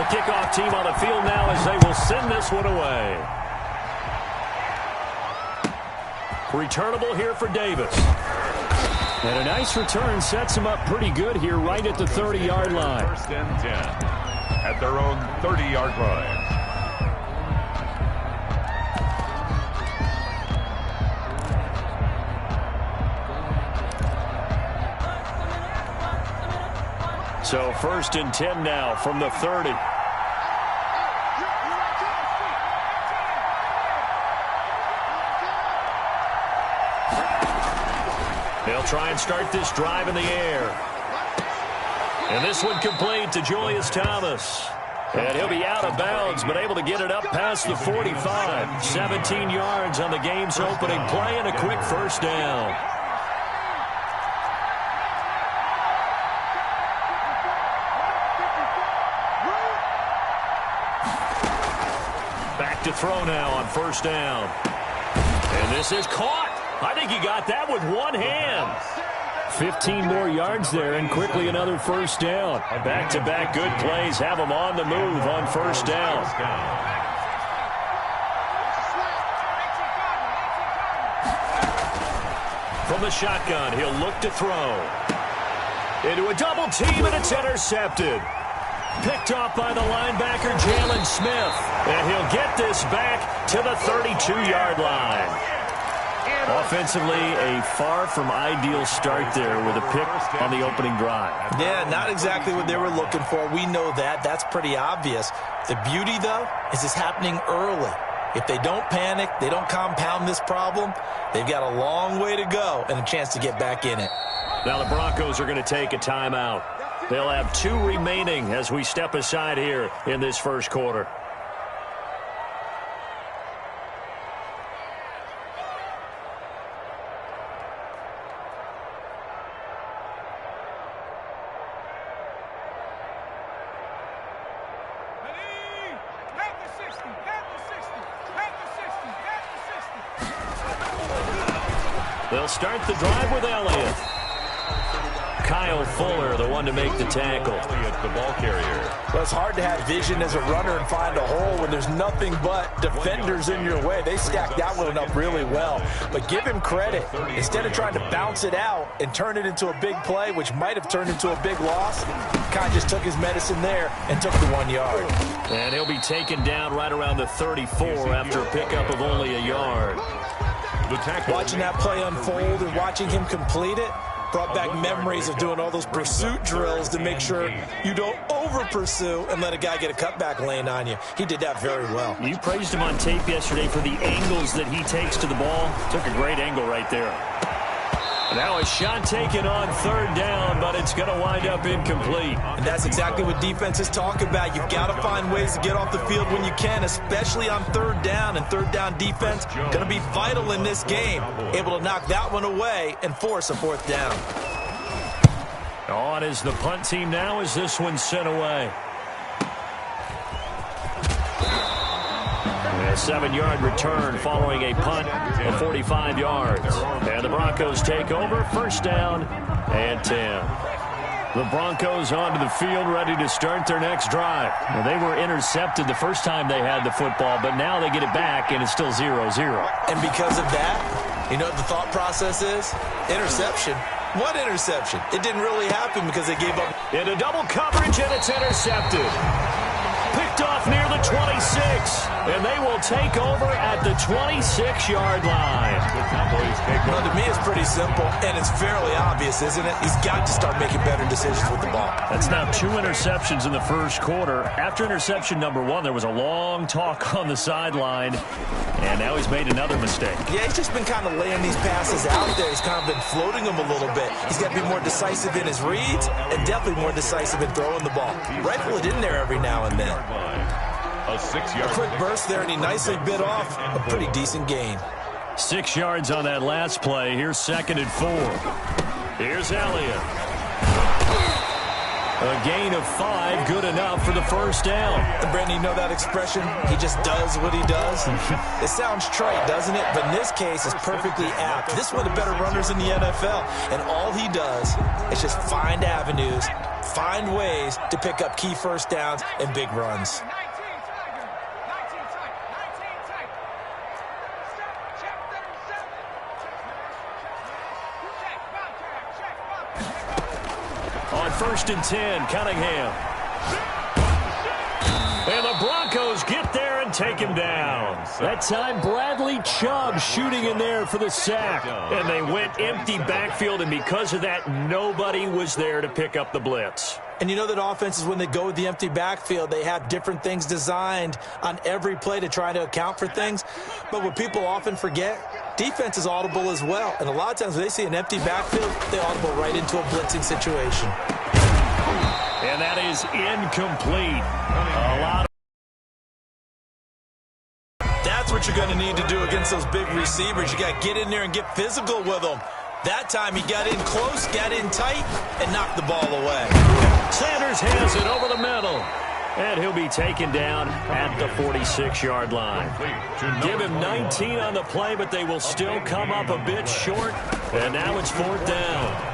kickoff team on the field now as they will send this one away. Returnable here for Davis. And a nice return sets him up pretty good here right at the 30-yard line. First and 10 at their own 30-yard line. So first and 10 now from the 30. They'll try and start this drive in the air. And this one complete to Julius Thomas. And he'll be out of bounds, but able to get it up past the 45. 17 yards on the game's opening play and a quick first down. Back to throw now on first down. And this is caught. I think he got that with one hand. 15 more yards there and quickly another first down. Back-to-back good plays have him on the move on first down. From the shotgun, he'll look to throw. Into a double team, and it's intercepted. Picked off by the linebacker, Jalen Smith. And he'll get this back to the 32-yard line. Offensively, a far from ideal start there with a pick on the opening drive. Yeah, not exactly what they were looking for. We know that. That's pretty obvious. The beauty, though, is it's happening early. If they don't panic, they don't compound this problem, they've got a long way to go and a chance to get back in it. Now the Broncos are going to take a timeout. They'll have 2 remaining as we step aside here in this first quarter. They'll start the drive with Elliott. Kyle Fuller, the one to make the tackle. Elliott, the ball carrier. Well, it's hard to have vision as a runner and find a hole when there's nothing but defenders in your way. They stacked that one up really well. But give him credit. Instead of trying to bounce it out and turn it into a big play, which might have turned into a big loss, Kai just took his medicine there and took the 1 yard. And he'll be taken down right around the 34 after a pickup of only a yard. Watching that play unfold and watching him complete it brought back memories of doing all those pursuit drills to make sure you don't over-pursue and let a guy get a cutback lane on you. He did that very well. You praised him on tape yesterday for the angles that he takes to the ball. Took a great angle right there. Now a shot taken on third down, but it's going to wind up incomplete. And that's exactly what defenses talk about. You've got to find ways to get off the field when you can, especially on third down. And third down defense going to be vital in this game. Able to knock that one away and force a fourth down. On is the punt team now as this one's sent away. A 7-yard return following a punt of 45 yards. And the Broncos take over, first down and 10. The Broncos onto the field ready to start their next drive. Well, they were intercepted the first time they had the football, but now they get it back and it's still 0-0. And because of that, you know what the thought process is? Interception. What interception? It didn't really happen because they gave up. Into double coverage and it's intercepted. Picked off near the 26, and they will take over at the 26-yard line. Well, to me, it's pretty simple, and it's fairly obvious, isn't it? He's got to start making better decisions with the ball. That's now 2 interceptions in the first quarter. After interception number 1, there was a long talk on the sideline, and now he's made another mistake. Yeah, he's just been kind of laying these passes out there. He's kind of been floating them a little bit. He's got to be more decisive in his reads and definitely more decisive in throwing the ball. Rifle it in there every now and then. A quick burst there, and he nicely bit off a pretty decent gain. 6 yards on that last play. Here's 2nd and 4. Here's Elliott. A gain of 5, good enough for the first down. And Brandon, you know that expression? He just does what he does. It sounds trite, doesn't it? But in this case, it's perfectly apt. This is one of the better runners in the NFL. And all he does is just find avenues find ways to pick up key first downs and big runs. On 1st and 10, Cunningham. And the Broncos get there and take him down. That time, Bradley Chubb shooting in there for the sack. And they went empty backfield, and because of that, nobody was there to pick up the blitz. And you know that offenses, when they go with the empty backfield, they have different things designed on every play to try to account for things. But what people often forget, defense is audible as well. And a lot of times when they see an empty backfield, they audible right into a blitzing situation. And that is incomplete. A lot. That's what you're going to need to do against those big receivers. You got to get in there and get physical with them. That time he got in close, got in tight, and knocked the ball away. Sanders has it over the middle. And he'll be taken down at the 46-yard line. Give him 19 on the play, but they will still come up a bit short. And now it's 4th down.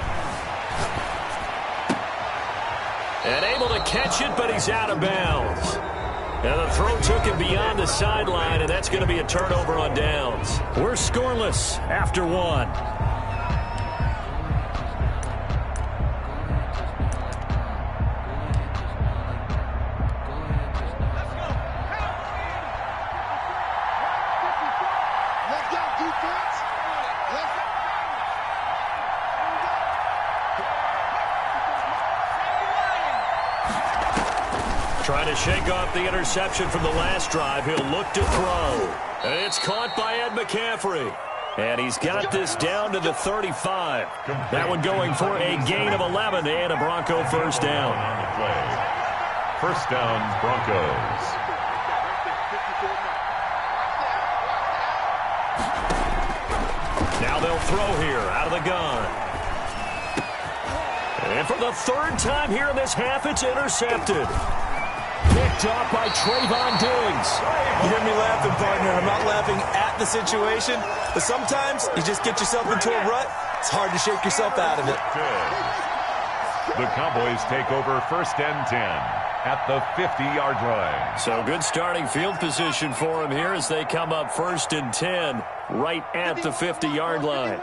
And able to catch it, but he's out of bounds. And the throw took him beyond the sideline, and that's going to be a turnover on downs. We're scoreless after 1. Trying to shake off the interception from the last drive. He'll look to throw. And it's caught by Ed McCaffrey. And he's got this down to the 35. That one going for a gain of 11 and a Bronco first down. First down, Broncos. Now they'll throw here out of the gun. And for the 3rd time here in this half, it's intercepted. Picked off by Trayvon Diggs. You hear me laughing, partner. I'm not laughing at the situation, but sometimes you just get yourself into a rut. It's hard to shake yourself out of it. The Cowboys take over 1st and 10 at the 50-yard line. So good starting field position for him here as they come up 1st and 10 right at the 50-yard line.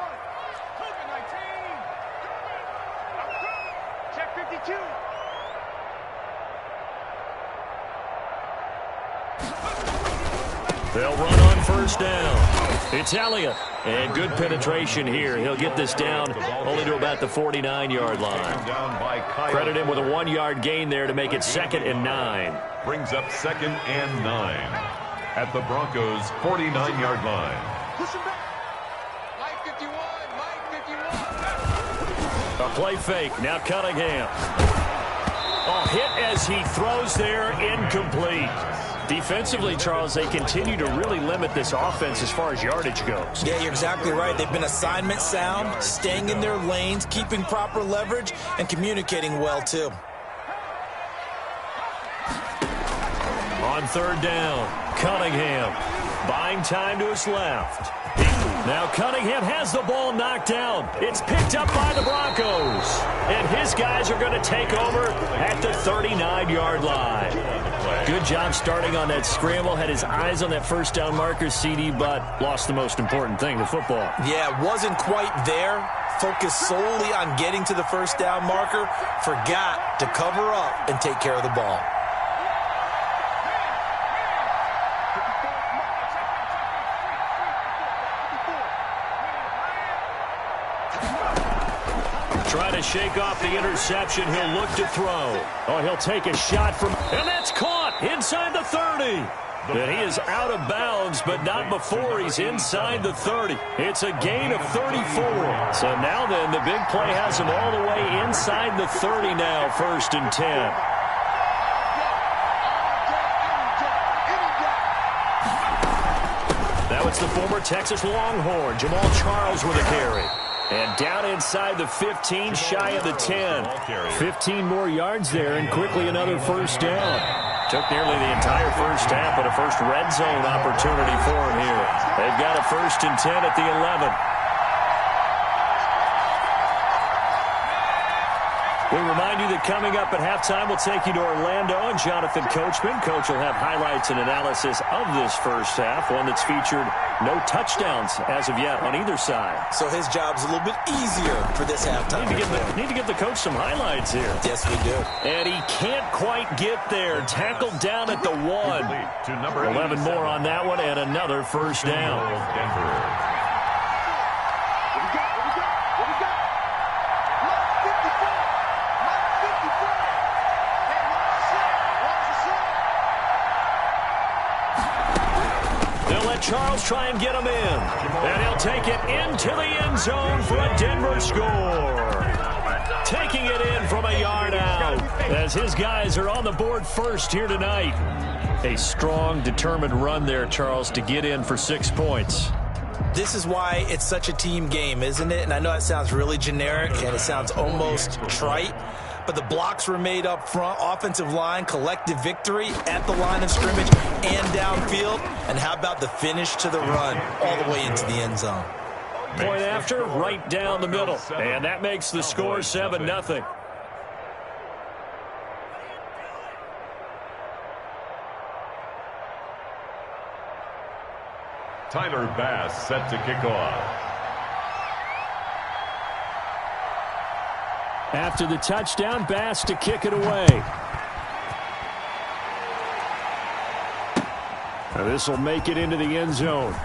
Check 52. They'll run on 1st down. It's Elliott. And good penetration here. He'll get this down only to about the 49-yard line. Credit him with a 1-yard gain there to make it 2nd and 9. Brings up 2nd and 9 at the Broncos' 49-yard line. Push him back. Mike 51. Mike 51. A play fake. Now Cunningham. A hit as he throws there. Incomplete. Defensively, Charles, they continue to really limit this offense as far as yardage goes. Yeah, you're exactly right. They've been assignment sound, staying in their lanes, keeping proper leverage, and communicating well, too. On 3rd down, Cunningham buying time to his left. Now Cunningham has the ball knocked down. It's picked up by the Broncos. And his guys are going to take over at the 39-yard line. Good job starting on that scramble. Had his eyes on that 1st down marker, CD, but lost the most important thing, the football. Yeah, wasn't quite there. Focused solely on getting to the 1st down marker. Forgot to cover up and take care of the ball. Trying to shake off the interception. He'll look to throw. Oh, he'll take a shot from... And that's caught inside the 30. And he is out of bounds, but not before he's inside the 30. It's a gain of 34. So now then, the big play has him all the way inside the 30 now, 1st and 10. Now it's the former Texas Longhorn, Jamal Charles with a carry. And down inside the 15, shy of the 10. 15 more yards there, and quickly another 1st down. Took nearly the entire 1st half, but a first red zone opportunity for him here. They've got a 1st and 10 at the 11. We remind you the coming up at halftime. We'll take you to Orlando and Jonathan Coachman. Coach will have highlights and analysis of this first half, one that's featured no touchdowns as of yet on either side. So his job's a little bit easier for this halftime. Need to get the coach some highlights here. Yes, we do. And he can't quite get there. Tackled down at the 1. To number 11 more on that one and another first down. Denver. Charles try and get him in. And he'll take it into the end zone for a Denver score. Taking it in from a yard out as his guys are on the board first here tonight. A strong, determined run there, Charles, to get in for 6 points. This is why it's such a team game, isn't it? And I know that sounds really generic and it sounds almost trite. But the blocks were made up front, offensive line, collective victory at the line of scrimmage and downfield. And how about the finish to the run all the way into the end zone? Point after, right down the middle. And that makes the score 7-0. Tyler Bass set to kick off. After the touchdown, Bass to kick it away. This will make it into the end zone.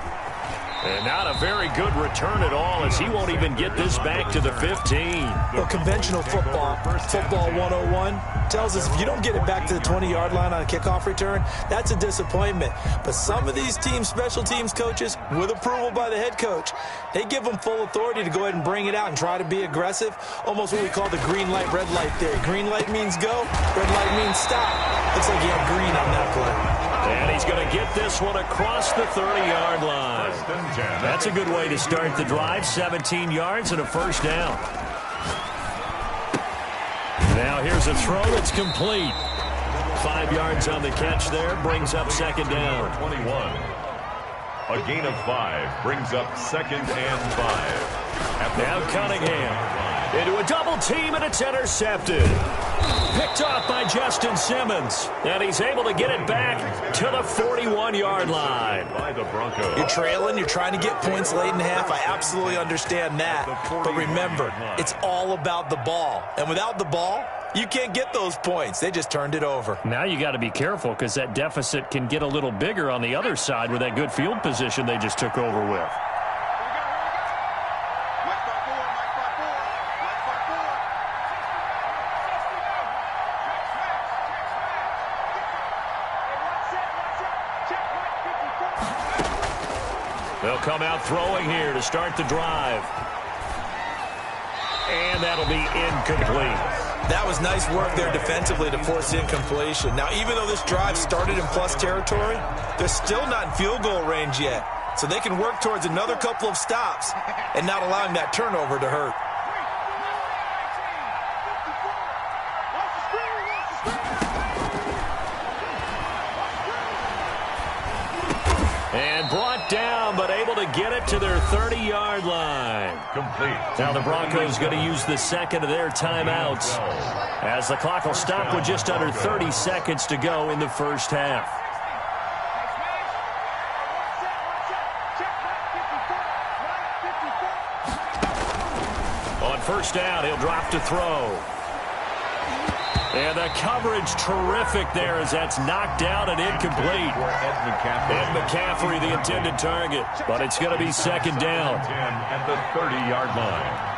And not a very good return at all as he won't even get this back to the 15. Well, conventional football 101, tells us if you don't get it back to the 20-yard line on a kickoff return, that's a disappointment. But some of these team special teams coaches, with approval by the head coach, they give them full authority to go ahead and bring it out and try to be aggressive. Almost what we call the green light, red light theory. Green light means go, red light means stop. Looks like he had green on that play. And he's going to get this one across the 30-yard line. That's a good way to start the drive. 17 yards and a first down. Now here's a throw that's complete. 5 yards on the catch there. Brings up second down. 21. A gain of 5 brings up 2nd and 5. Now Cunningham into a double team, and it's intercepted. Picked off by Justin Simmons. And he's able to get it back to the 41-yard line. By the Broncos. You're trailing. You're trying to get points late in half. I absolutely understand that. But remember, it's all about the ball. And without the ball, you can't get those points. They just turned it over. Now you got to be careful because that deficit can get a little bigger on the other side with that good field position they just took over with. They'll come out throwing here to start the drive. And that'll be incomplete. That was nice work there defensively to force incompletion. Now, even though this drive started in plus territory, they're still not in field goal range yet. So they can work towards another couple of stops and not allowing that turnover to hurt. And brought down, but able to get it to their 30-yard line. Complete. Now the Broncos going to use the second of their timeouts as the clock will stop with just under 30 seconds to go in the first half. On first down, he'll drop to throw. And the coverage terrific there as that's knocked down and incomplete. Ed McCaffrey, the intended target. But it's going to be second down. 10 at the 30-yard line.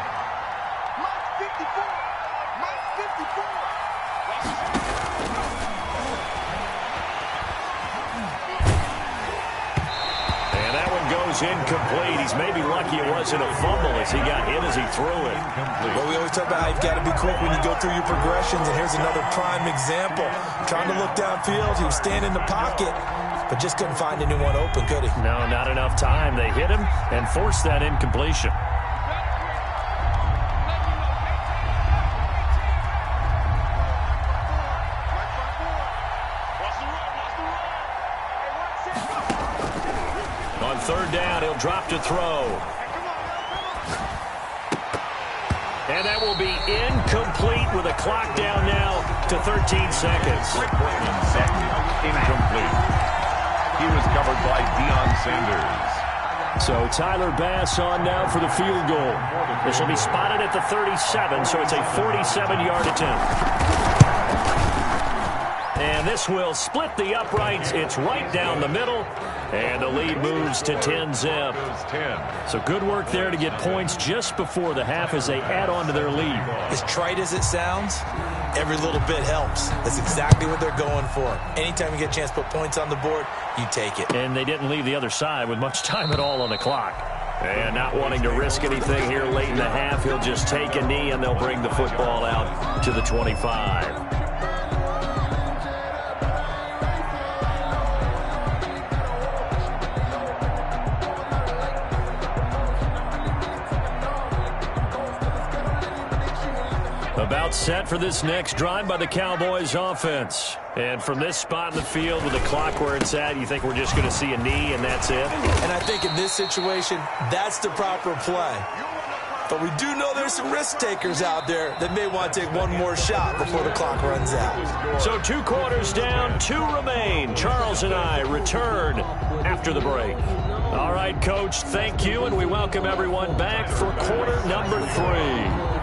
Incomplete. He's maybe lucky it wasn't a fumble as he got hit as he threw it. Well, we always talk about how you've got to be quick when you go through your progressions, and here's another prime example. Trying to look downfield, he was standing in the pocket, but just couldn't find anyone open, could he? No, not enough time. They hit him and forced that incompletion. Third down, he'll drop to throw. And that will be incomplete with a clock down now to 13 seconds. Rick Portman set incomplete. He was covered by Deion Sanders. So Tyler Bass on now for the field goal. This will be spotted at the 37, so it's a 47-yard attempt. And this will split the uprights. It's right down the middle. And the lead moves to 10-zip. So good work there to get points just before the half as they add on to their lead. As trite as it sounds, every little bit helps. That's exactly what they're going for. Anytime you get a chance to put points on the board, you take it. And they didn't leave the other side with much time at all on the clock. And not wanting to risk anything here late in the half, he'll just take a knee and they'll bring the football out to the 25. About set for this next drive by the Cowboys offense. And from this spot in the field with the clock where it's at, you think we're just going to see a knee and that's it? And I think in this situation, that's the proper play. But we do know there's some risk takers out there that may want to take one more shot before the clock runs out. So 2 quarters down, 2 remain. Charles and I return after the break. All right, Coach, thank you, and we welcome everyone back for quarter number 3.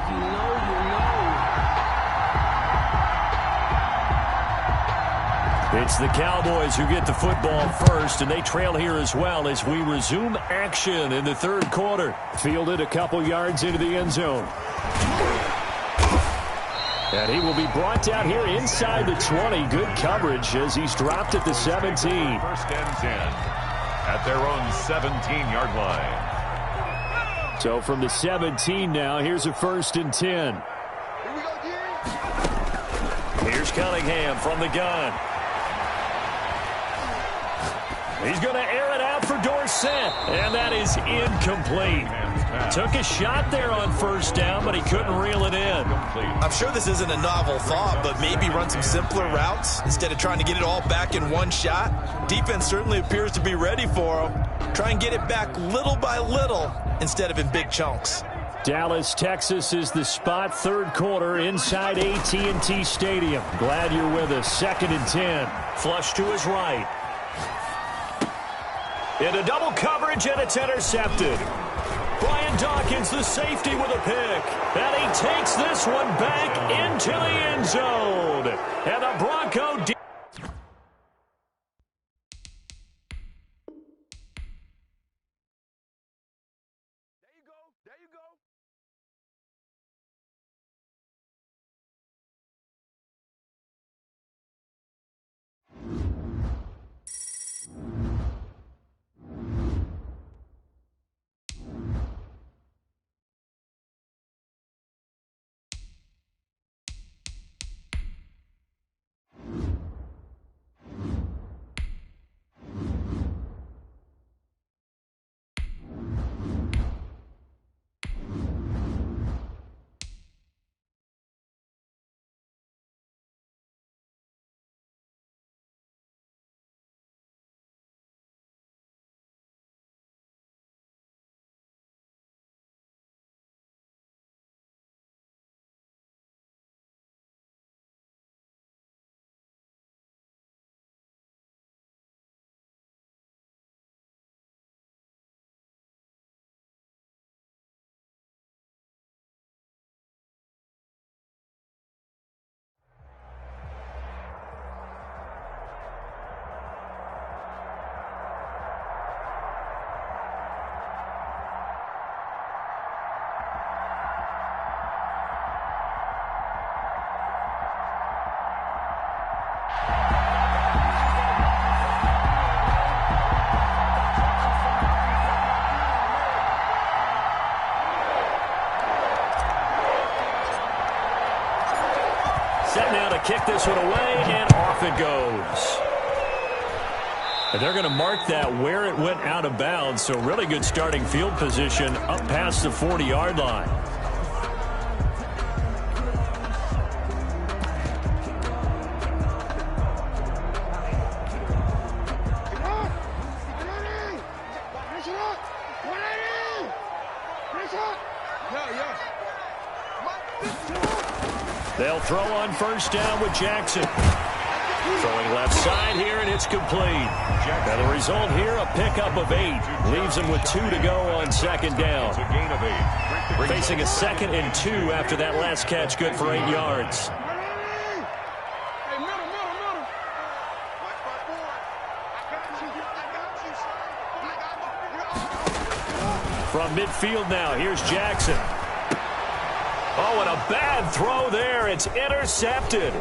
It's the Cowboys who get the football first, and they trail here as well as we resume action in the third quarter. Fielded a couple yards into the end zone. And he will be brought down here inside the 20. Good coverage as he's dropped at the 17. First and 10 at their own 17-yard line. So from the 17 now, here's a first and 10. Here's Cunningham from the gun. He's going to air it out for Dorsett, and that is incomplete. Took a shot there on first down, but he couldn't reel it in. I'm sure this isn't a novel thought, but maybe run some simpler routes instead of trying to get it all back in one shot. Defense certainly appears to be ready for him. Try and get it back little by little instead of in big chunks. Dallas, Texas is the spot, third quarter inside AT&T Stadium. Glad you're with us. Second and 10. Flush to his right. Into double coverage, and it's intercepted. Brian Dawkins, the safety, with a pick. And he takes this one back into the end zone. And the Bronco... There you go. Set now to kick this one away, and off it goes. And they're going to mark that where it went out of bounds, so really good starting field position up past the 40-yard line. They'll throw on first down with Jackson. Throwing left side here, and it's complete. Now the result here, a pickup of 8. Leaves them with 2 to go on second down. It's a gain of 8. Facing a 2nd and 2 after that last catch, good for 8 yards. Hey, middle. Watch my board. I got you. From midfield now, here's Jackson. Oh, and a bad throw there. It's intercepted.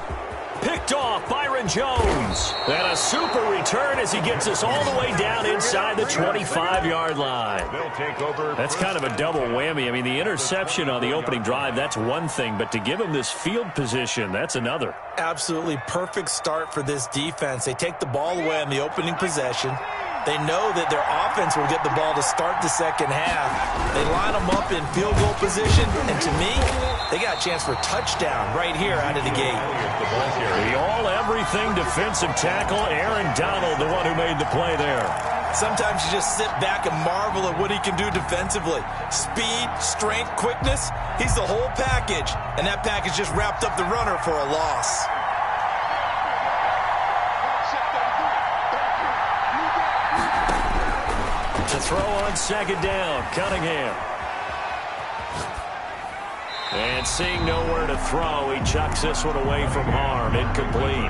Picked off Byron Jones. And a super return as he gets us all the way down inside the 25-yard line. They'll take over. That's kind of a double whammy. I mean, the interception on the opening drive, that's one thing. But to give him this field position, that's another. Absolutely perfect start for this defense. They take the ball away on the opening possession. They know that their offense will get the ball to start the second half. They line them up in field goal position, and to me, they got a chance for a touchdown right here out of the gate. The all-everything defensive tackle, Aaron Donald, the one who made the play there. Sometimes you just sit back and marvel at what he can do defensively. Speed, strength, quickness, he's the whole package, and that package just wrapped up the runner for a loss. To throw on second down, Cunningham. And seeing nowhere to throw, he chucks this one away from harm. Incomplete.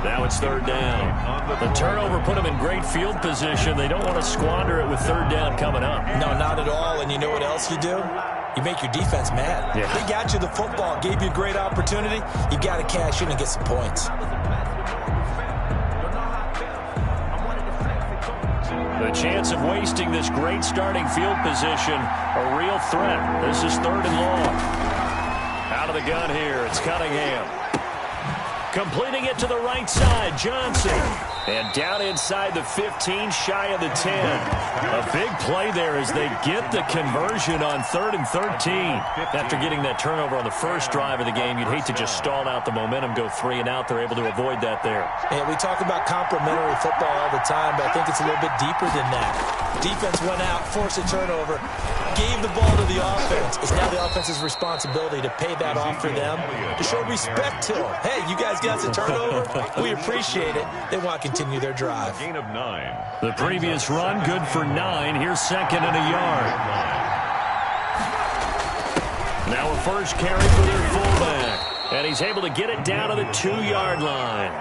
Now it's third down. The turnover put them in great field position. They don't want to squander it with third down coming up. No, not at all. And you know what else you do? You make your defense mad. Yeah. They got you the football, gave you a great opportunity. You got to cash in and get some points. The chance of wasting this great starting field position, a real threat. This is third and long. Out of the gun here, it's Cunningham. Completing it to the right side, Johnson. And down inside the 15, shy of the 10. A big play there as they get the conversion on 3rd and 13. After getting that turnover on the first drive of the game, you'd hate to just stall out the momentum, go 3 and out. They're able to avoid that there. And we talk about complementary football all the time, but I think it's a little bit deeper than that. Defense went out, forced a turnover, gave the ball to the offense. It's now the offense's responsibility to pay that off for them, to show respect to them. Hey, you guys got the turnover. We appreciate it. They want to continue their drive. Gain of 9. The previous run, good for 9. Here's 2nd and a yard. Now a first carry for their fullback. And he's able to get it down to the 2-yard line.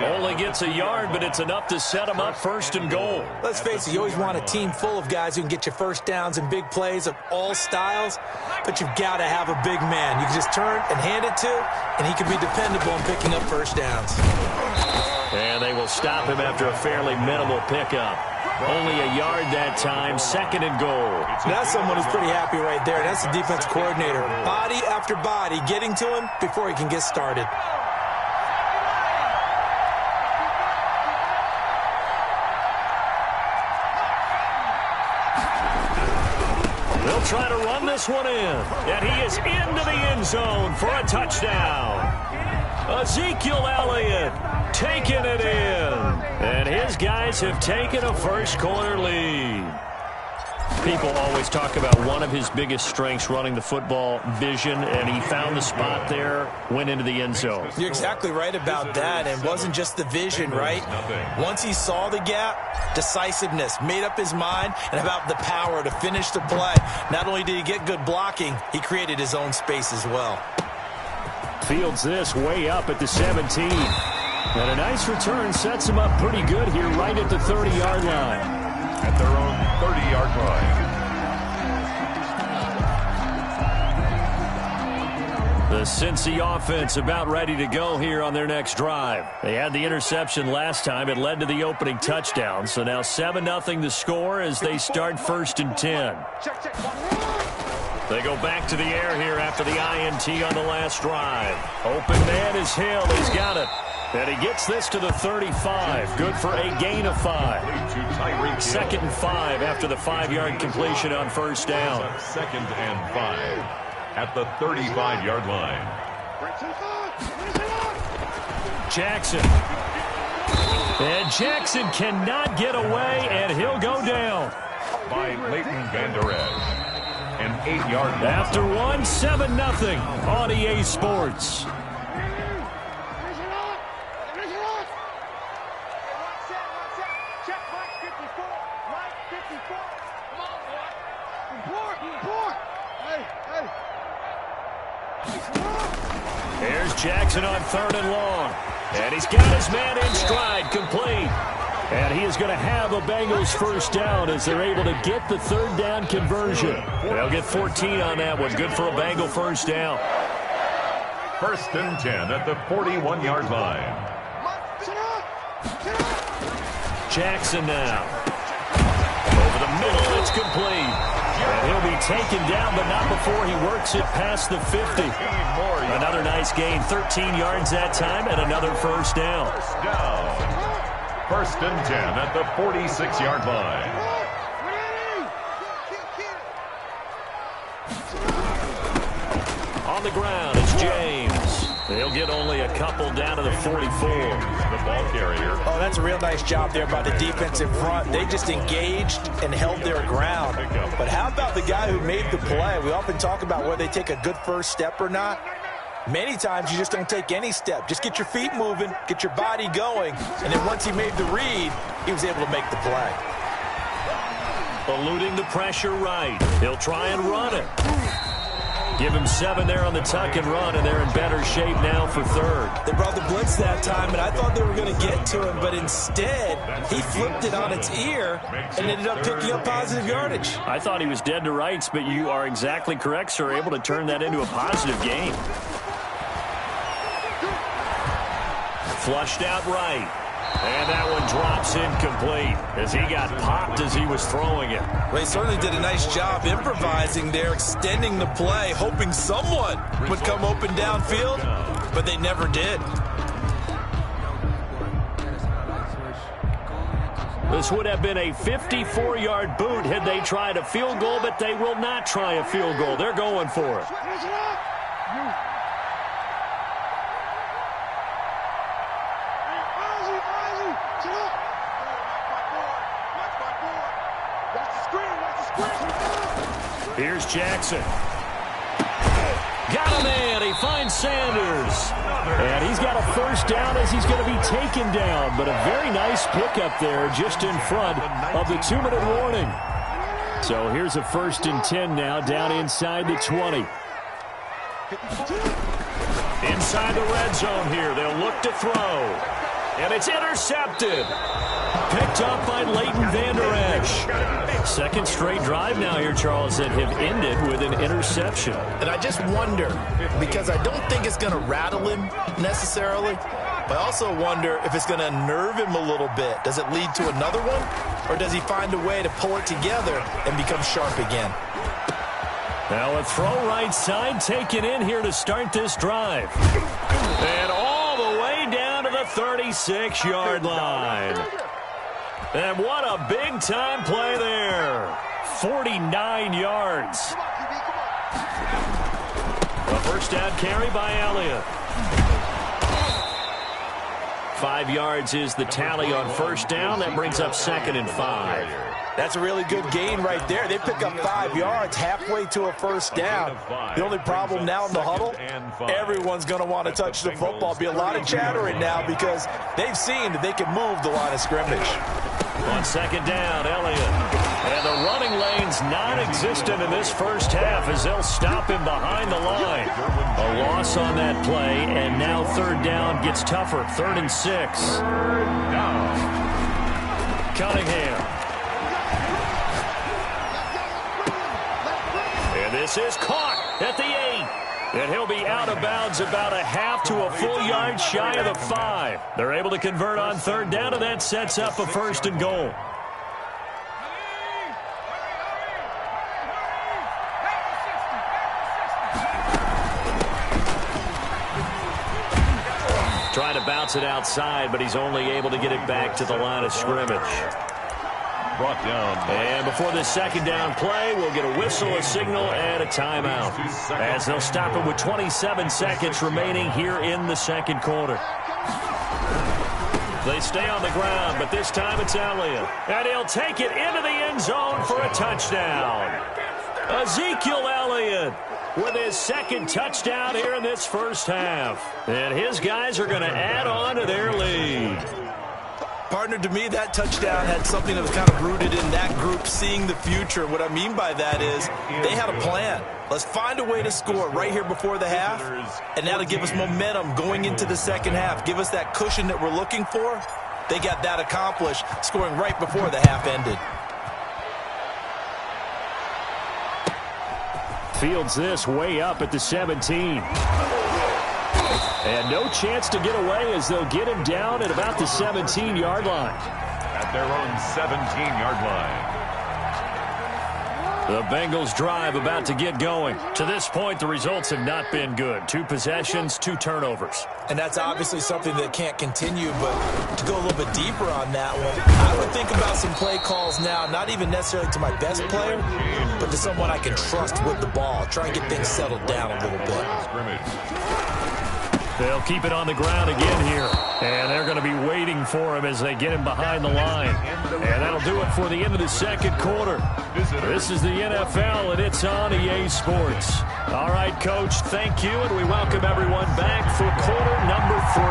Only gets a yard, but it's enough to set him up 1st and goal. Let's face it, you always want a team full of guys who can get you first downs and big plays of all styles, but you've got to have a big man. You can just turn and hand it to, and he can be dependable in picking up first downs. And they will stop him after a fairly minimal pickup. Only a yard that time, 2nd and goal. That's someone who's pretty happy right there. That's the defense coordinator. Body after body getting to him before he can get started. They'll try to run this one in. And he is into the end zone for a touchdown. Ezekiel Elliott taking it in. And his guys have taken a first-quarter lead. People always talk about one of his biggest strengths, running the football, vision, and he found the spot there, went into the end zone. You're exactly right about that, and it wasn't just the vision, right? Once he saw the gap, decisiveness, made up his mind, and about the power to finish the play. Not only did he get good blocking, he created his own space as well. Fields this way up at the 17. And a nice return sets him up pretty good here right at the 30-yard line. At their own 30-yard line. The Cincy offense about ready to go here on their next drive. They had the interception last time. It led to the opening touchdown. So now 7-0 the score as they start 1st and 10. They go back to the air here after the INT on the last drive. Open man is Hill. He's got it. And he gets this to the 35. Good for a gain of 5. 2nd and 5 after the 5-yard completion on first down. 2nd and 5 at the 35-yard line. Jackson. And Jackson cannot get away, and he'll go down. By Leighton Vander Esch. an 8-yard loss. After one, 7-0 on EA Sports. Here's Jackson on 3rd and long. And he's got his man in stride, complete. And he is going to have a Bengals first down as they're able to get the 3rd down conversion. They'll get 14 on that one. Good for a Bengal first down. 1st and 10 at the 41-yard line. Jackson now. Over the middle, it's complete. And he'll be taken down, but not before he works it past the 50. Another nice gain, 13 yards that time, and another first down. 1st and 10 at the 46-yard line. On the ground, it's James. They'll get only a couple down to the 44. The ball carrier. Oh, that's a real nice job there by the defensive front. They just engaged and held their ground. But how about the guy who made the play? We often talk about whether they take a good first step or not. Many times you just don't take any step. Just get your feet moving, get your body going, and then once he made the read, he was able to make the play. Eluding the pressure right. He'll try and run it. Give him 7 there on the tuck and run, and they're in better shape now for 3rd. They brought the blitz that time, and I thought they were going to get to him, but instead, he flipped it on its ear and ended up picking up positive yardage. I thought he was dead to rights, but you are exactly correct, sir. Able to turn that into a positive gain. Flushed out right. And that one drops incomplete as he got popped as he was throwing it. Well, he certainly did a nice job improvising there, extending the play, hoping someone would come open downfield, but they never did. This would have been a 54-yard boot had they tried a field goal, but they will not try a field goal. They're going for it. Here's Jackson. Got him in. He finds Sanders. And he's got a first down as he's going to be taken down. But a very nice pickup there just in front of the 2-minute warning. So here's a 1st and 10 now down inside the 20. Inside the red zone here. They'll look to throw. And it's intercepted. Picked up by Leighton Vander Esch. 2nd straight drive now here, Charles, that have ended with an interception. And I just wonder, because I don't think it's going to rattle him necessarily, but I also wonder if it's going to nerve him a little bit. Does it lead to another one? Or does he find a way to pull it together and become sharp again? Now a throw right side taken in here to start this drive. And all the way down to the 36-yard line. And what a big-time play there. 49 yards. A first down carry by Elliott. 5 yards is the tally on first down. That brings up 2nd and 5. That's a really good gain right there. They pick up 5 yards halfway to a first down. The only problem now in the huddle, everyone's going to want to touch the football. Be a lot of chattering now because they've seen that they can move the line of scrimmage. On 2nd down, Elliott. And the running lane's non-existent in this first half as they'll stop him behind the line. A loss on that play, and now 3rd down gets tougher. 3rd and 6. Cunningham. And this is caught at the 8. And he'll be out of bounds about a half to a full yard shy of the 5. They're able to convert on 3rd down, and that sets up a 1st and goal. Trying to bounce it outside, but he's only able to get it back to the line of scrimmage. Brought down. And before this 2nd down play, we'll get a whistle, a signal, and a timeout. As they'll stop it with 27 seconds remaining here in the 2nd quarter. They stay on the ground, but this time it's Elliott. And he'll take it into the end zone for a touchdown. Ezekiel Elliott with his second touchdown here in this first half. And his guys are going to add on to their lead. Partner, to me, that touchdown had something that was kind of rooted in that group seeing the future. What I mean by that is they had a plan. Let's find a way to score right here before the half, and that'll give us momentum going into the second half. Give us that cushion that we're looking for. They got that accomplished, scoring right before the half ended. Fields this way up at the 17. And no chance to get away as they'll get him down at about the 17-yard line. At their own 17-yard line. The Bengals drive about to get going. To this point, the results have not been good. 2 possessions, 2 turnovers. And that's obviously something that can't continue, but to go a little bit deeper on that one, I would think about some play calls now, not even necessarily to my best player, but to someone I can trust with the ball. Try and get things settled down a little bit. They'll keep it on the ground again here. And they're going to be waiting for him as they get him behind the line. And that'll do it for the end of the second quarter. This is the NFL, and it's on EA Sports. All right, Coach, thank you, and we welcome everyone back for quarter number 3.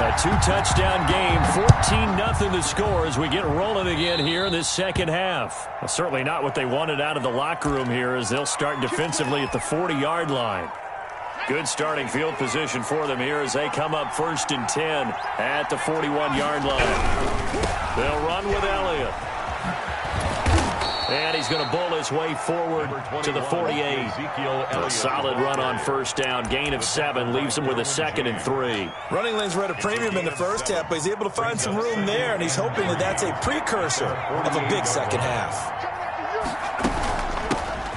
A 2-touchdown game, 14-0 the score as we get rolling again here in this second half. Well, certainly not what they wanted out of the locker room here as they'll start defensively at the 40-yard line. Good starting field position for them here as they come up 1st and 10 at the 41-yard line. They'll run with Elliott. And he's going to bull his way forward to the 48. A solid run on first down. Gain of 7 leaves him with a 2nd and 3. Running lanes were at a premium in the first half, but he's able to find some room there, and he's hoping that that's a precursor of a big second half.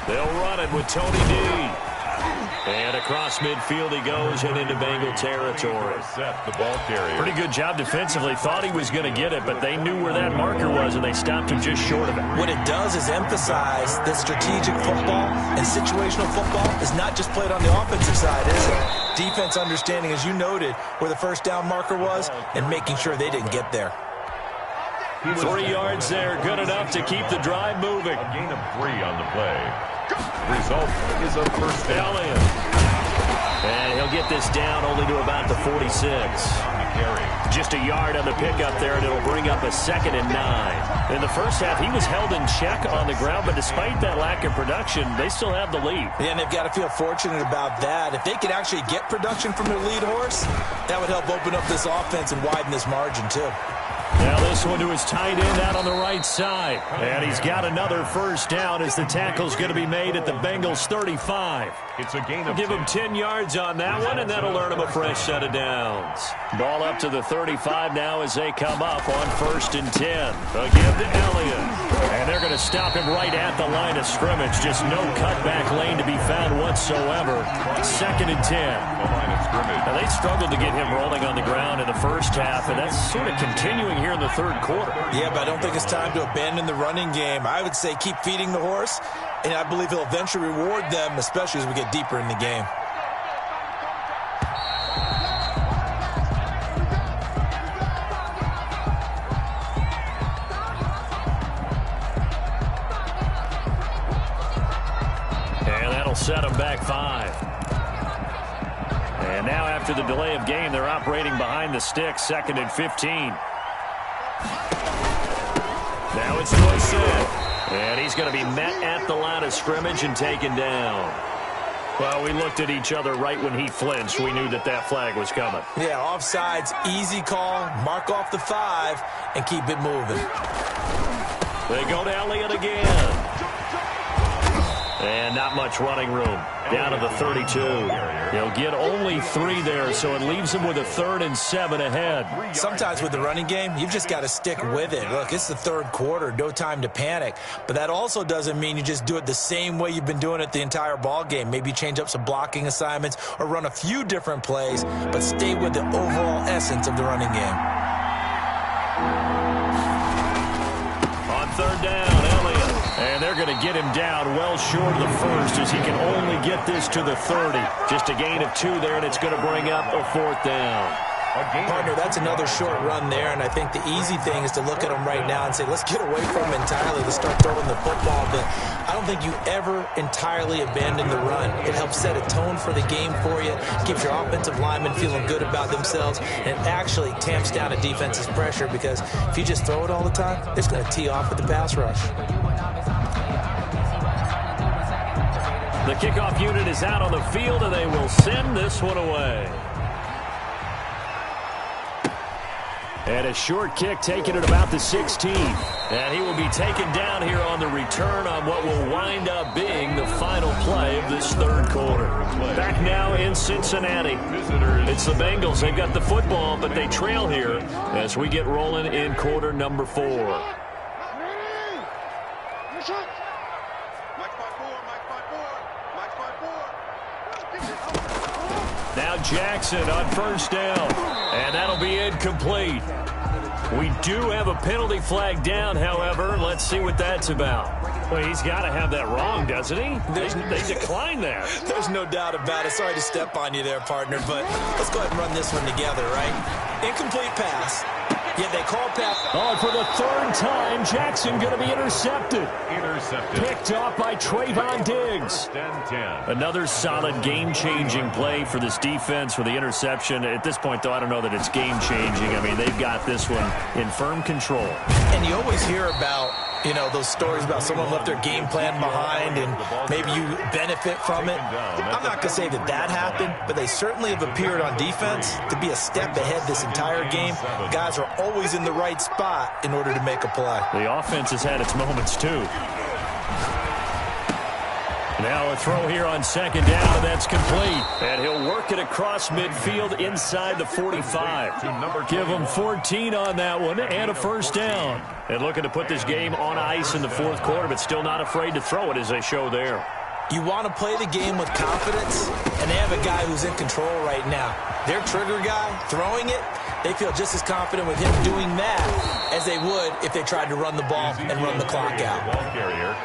They'll run it with Tony D. And across midfield he goes and into Bengal territory. Pretty good job defensively. Thought he was going to get it, but they knew where that marker was, and they stopped him just short of it. What it does is emphasize that strategic football and situational football is not just played on the offensive side, is it? Defense understanding, as you noted, where the first down marker was and making sure they didn't get there. 3 yards there, good enough to keep the drive moving. A gain of 3 on the play. Result is a first down. Elliott. And he'll get this down only to about the 46. Just a yard on the pickup there, and it'll bring up a 2nd and 9. In the first half, he was held in check on the ground, but despite that lack of production, they still have the lead. Yeah, and they've got to feel fortunate about that. If they could actually get production from their lead horse, that would help open up this offense and widen this margin, too. Now this one to his tight end out on the right side. And he's got another first down as the tackle's going to be made at the Bengals 35. It's a gain of Give him 10 yards on that one, and that'll earn him a fresh set of downs. Ball up to the 35 now as they come up on 1st and 10. A give to Elliott. And they're going to stop him right at the line of scrimmage. Just no cutback lane to be found whatsoever. 2nd and 10. Now they struggled to get him rolling on the ground in the first half, and that's sort of continuing here in the third quarter. Yeah, but I don't think it's time to abandon the running game. I would say keep feeding the horse, and I believe he'll eventually reward them, especially as we get deeper in the game. And that'll set them back 5. And now after the delay of game, they're operating behind the sticks, 2nd and 15. Now it's Dorsett. And he's going to be met at the line of scrimmage and taken down. Well, we looked at each other right when he flinched. We knew that that flag was coming. Yeah, offsides, easy call, mark off the 5, and keep it moving. They go to Elliott again. And not much running room. Down to the 32. He'll get only 3 there, so it leaves him with a 3rd and 7 ahead. Sometimes with the running game, you've just got to stick with it. Look, it's the third quarter, no time to panic. But that also doesn't mean you just do it the same way you've been doing it the entire ball game. Maybe change up some blocking assignments or run a few different plays, but stay with the overall essence of the running game. On 3rd down, Elliott. And they're going to get him down well short of the 1st as he can only get this to the 30. Just a gain of 2 there, and it's going to bring up a 4th down. Partner, that's another short run there, and I think the easy thing is to look at him right now and say, let's get away from him entirely. Let's start throwing the football. But I don't think you ever entirely abandon the run. It helps set a tone for the game for you, keeps your offensive linemen feeling good about themselves, and it actually tamps down a defense's pressure because if you just throw it all the time, it's going to tee off with the pass rush. The kickoff unit is out on the field, and they will send this one away. And a short kick taken at about the 16. And he will be taken down here on the return on what will wind up being the final play of this third quarter. Back now in Cincinnati. It's the Bengals. They've got the football, but they trail here as we get rolling in quarter number 4. Now Jackson on first down, and that'll be incomplete. We do have a penalty flag down, however. Let's see what that's about. Well, he's got to have that wrong, doesn't he? They declined that. There's no doubt about it. Sorry to step on you there, partner, but let's go ahead and run this one together, right? Incomplete pass. Yeah, they call pass. Oh, for the third time, Jackson going to be intercepted. Picked off by Trayvon Diggs. Another solid game-changing play for this defense with the interception. At this point, though, I don't know that it's game-changing. I mean, they've got this one in firm control. And you always hear about, you know, those stories about someone left their game plan behind and maybe you benefit from it. I'm not going to say that that happened, but they certainly have appeared on defense to be a step ahead this entire game. Guys are always in the right spot in order to make a play. The offense has had its moments, too. Now a throw here on second down, and that's complete. And he'll work it across midfield inside the 45. Give him 14 on that one and a first down. And looking to put this game on ice in the fourth quarter, but still not afraid to throw it as they show there. You want to play the game with confidence, and they have a guy who's in control right now. Their trigger guy throwing it, they feel just as confident with him doing that as they would if they tried to run the ball and run the clock out.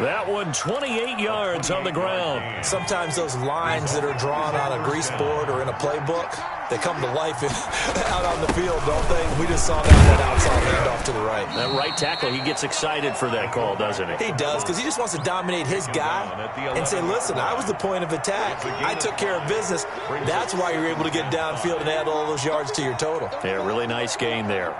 That one 28 yards on the ground. Sometimes those lines that are drawn on a grease board or in a playbook, they come to life out on the field, don't they? We just saw that outside handoff to the right. That right tackle, he gets excited for that call, doesn't he? He does, because he just wants to dominate his guy and say, listen, I was the point of attack. I took care of business. That's why you're able to get downfield and add all those yards to your total. Yeah, really nice game there.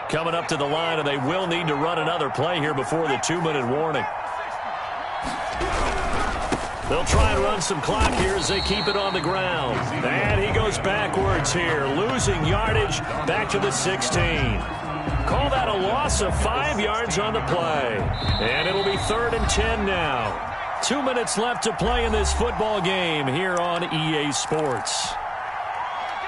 Coming up to the line, and they will need to run another play here before the 2-minute warning. They'll try and run some clock here as they keep it on the ground. And he goes backwards here, losing yardage back to the 16. Call that a loss of 5 yards on the play. And it'll be 3rd and 10 now. 2 minutes left to play in this football game here on EA Sports.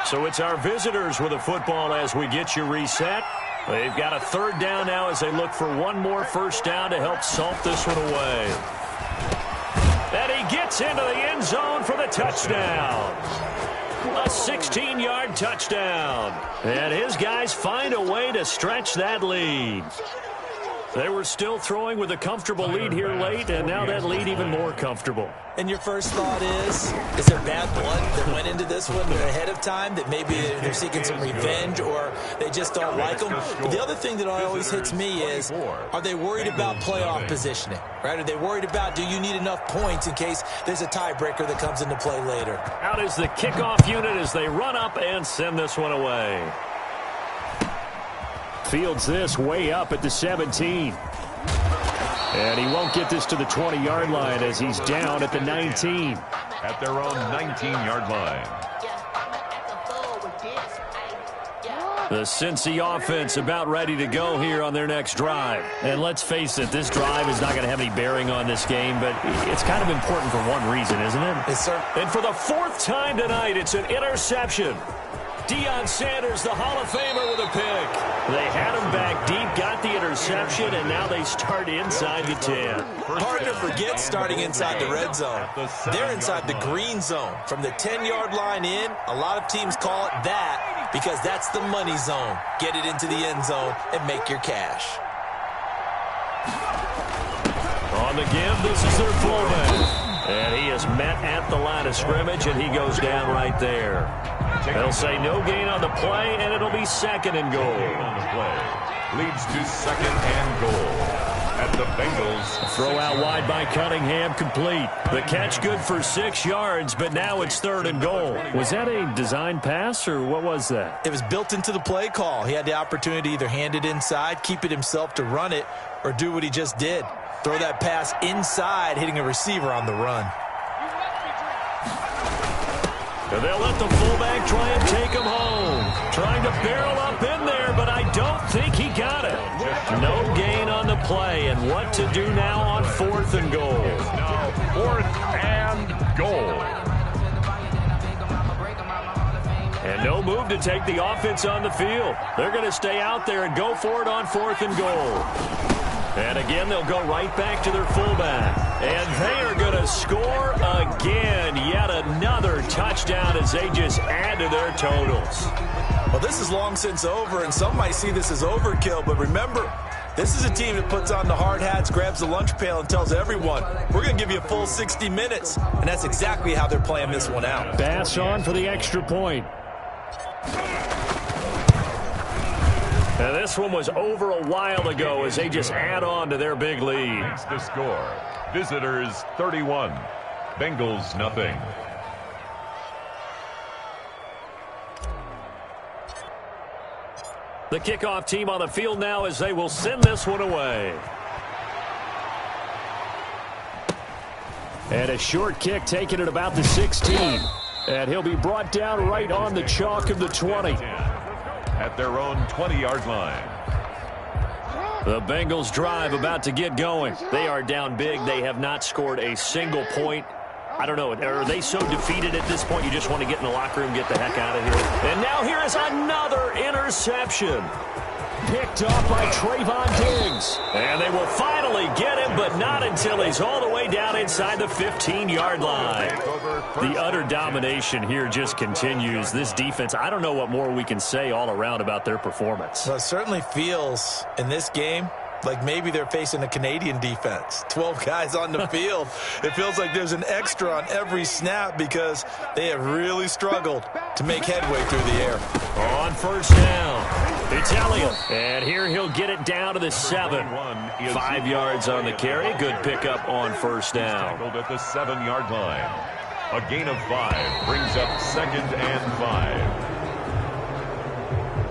So it's our visitors with a football as we get you reset. They've got a 3rd down now as they look for one more first down to help salt this one away. And he gets into the end zone for the touchdown. A 16-yard touchdown. And his guys find a way to stretch that lead. They were still throwing with a comfortable lead here late, and now that lead even more comfortable. And your first thought is there bad blood that went into this one ahead of time, that maybe they're seeking some revenge or they just don't like them? But the other thing that always hits me is, are they worried about playoff positioning? Right? Are they worried about, do you need enough points in case there's a tiebreaker that comes into play later? Out is the kickoff unit as they run up and send this one away. Fields this way up at the 17. And he won't get this to the 20-yard line as he's down at the 19. At their own 19-yard line. The Cincy offense about ready to go here on their next drive. And let's face it, this drive is not going to have any bearing on this game, but it's kind of important for one reason, isn't it? Yes, sir. And for the 4th time tonight, it's an interception. Deion Sanders, the Hall of Famer, with a pick. They had him back deep, got the interception, and now they start inside the 10. Hard to forget starting inside the red zone. They're inside the green zone. From the 10-yard line in, a lot of teams call it that because that's the money zone. Get it into the end zone and make your cash. On the give, this is their fullback. And he is met at the line of scrimmage, and he goes down right there. They'll say no gain on the play, and it'll be second and goal. On the play leads to second and goal at the Bengals. Throw out wide by Cunningham, complete. The catch good for 6 yards, but now it's third and goal. Was that a design pass, or what was that? It was built into the play call. He had the opportunity to either hand it inside, keep it himself to run it, or do what he just did. Throw that pass inside, hitting a receiver on the run. And they'll let the fullback try and take him home. Trying to barrel up in there, but I don't think he got it. No gain on the play, and what to do now on fourth and goal. Now fourth and goal. And no move to take the offense on the field. They're going to stay out there and go for it on fourth and goal. And again, they'll go right back to their fullback. And they are going to score again. Yet another touchdown as they just add to their totals. Well, this is long since over, and some might see this as overkill. But remember, this is a team that puts on the hard hats, grabs the lunch pail, and tells everyone, we're going to give you a full 60 minutes. And that's exactly how they're playing this one out. Pass on for the extra point. And this one was over a while ago as they just add on to their big lead. That's the score. Visitors 31, Bengals nothing. The kickoff team on the field now as they will send this one away. And a short kick taken at about the 16. And he'll be brought down right on the chalk of the 20. At their own 20-yard line. The Bengals drive about to get going. They are down big. They have not scored a single point. I don't know. Are they so defeated at this point you just want to get in the locker room, get the heck out of here? And now here is another interception. Picked off by Trayvon Diggs. And they will finally get him, but not until he's all the way down inside the 15-yard line. The utter domination here just continues. This defense, I don't know what more we can say all around about their performance. Well, it certainly feels in this game like maybe they're facing a Canadian defense. 12 guys on the field. It feels like there's an extra on every snap because they have really struggled to make headway through the air. On first down, Italian. And here he'll get it down to the 7. 5 yards on the carry. Good pickup on first down. Tackled at the 7-yard line. A gain of 5 brings up second and 5.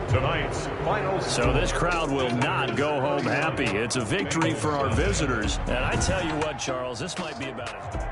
Tonight's final. So this crowd will not go home happy. It's a victory for our visitors. And I tell you what, Charles, this might be about it.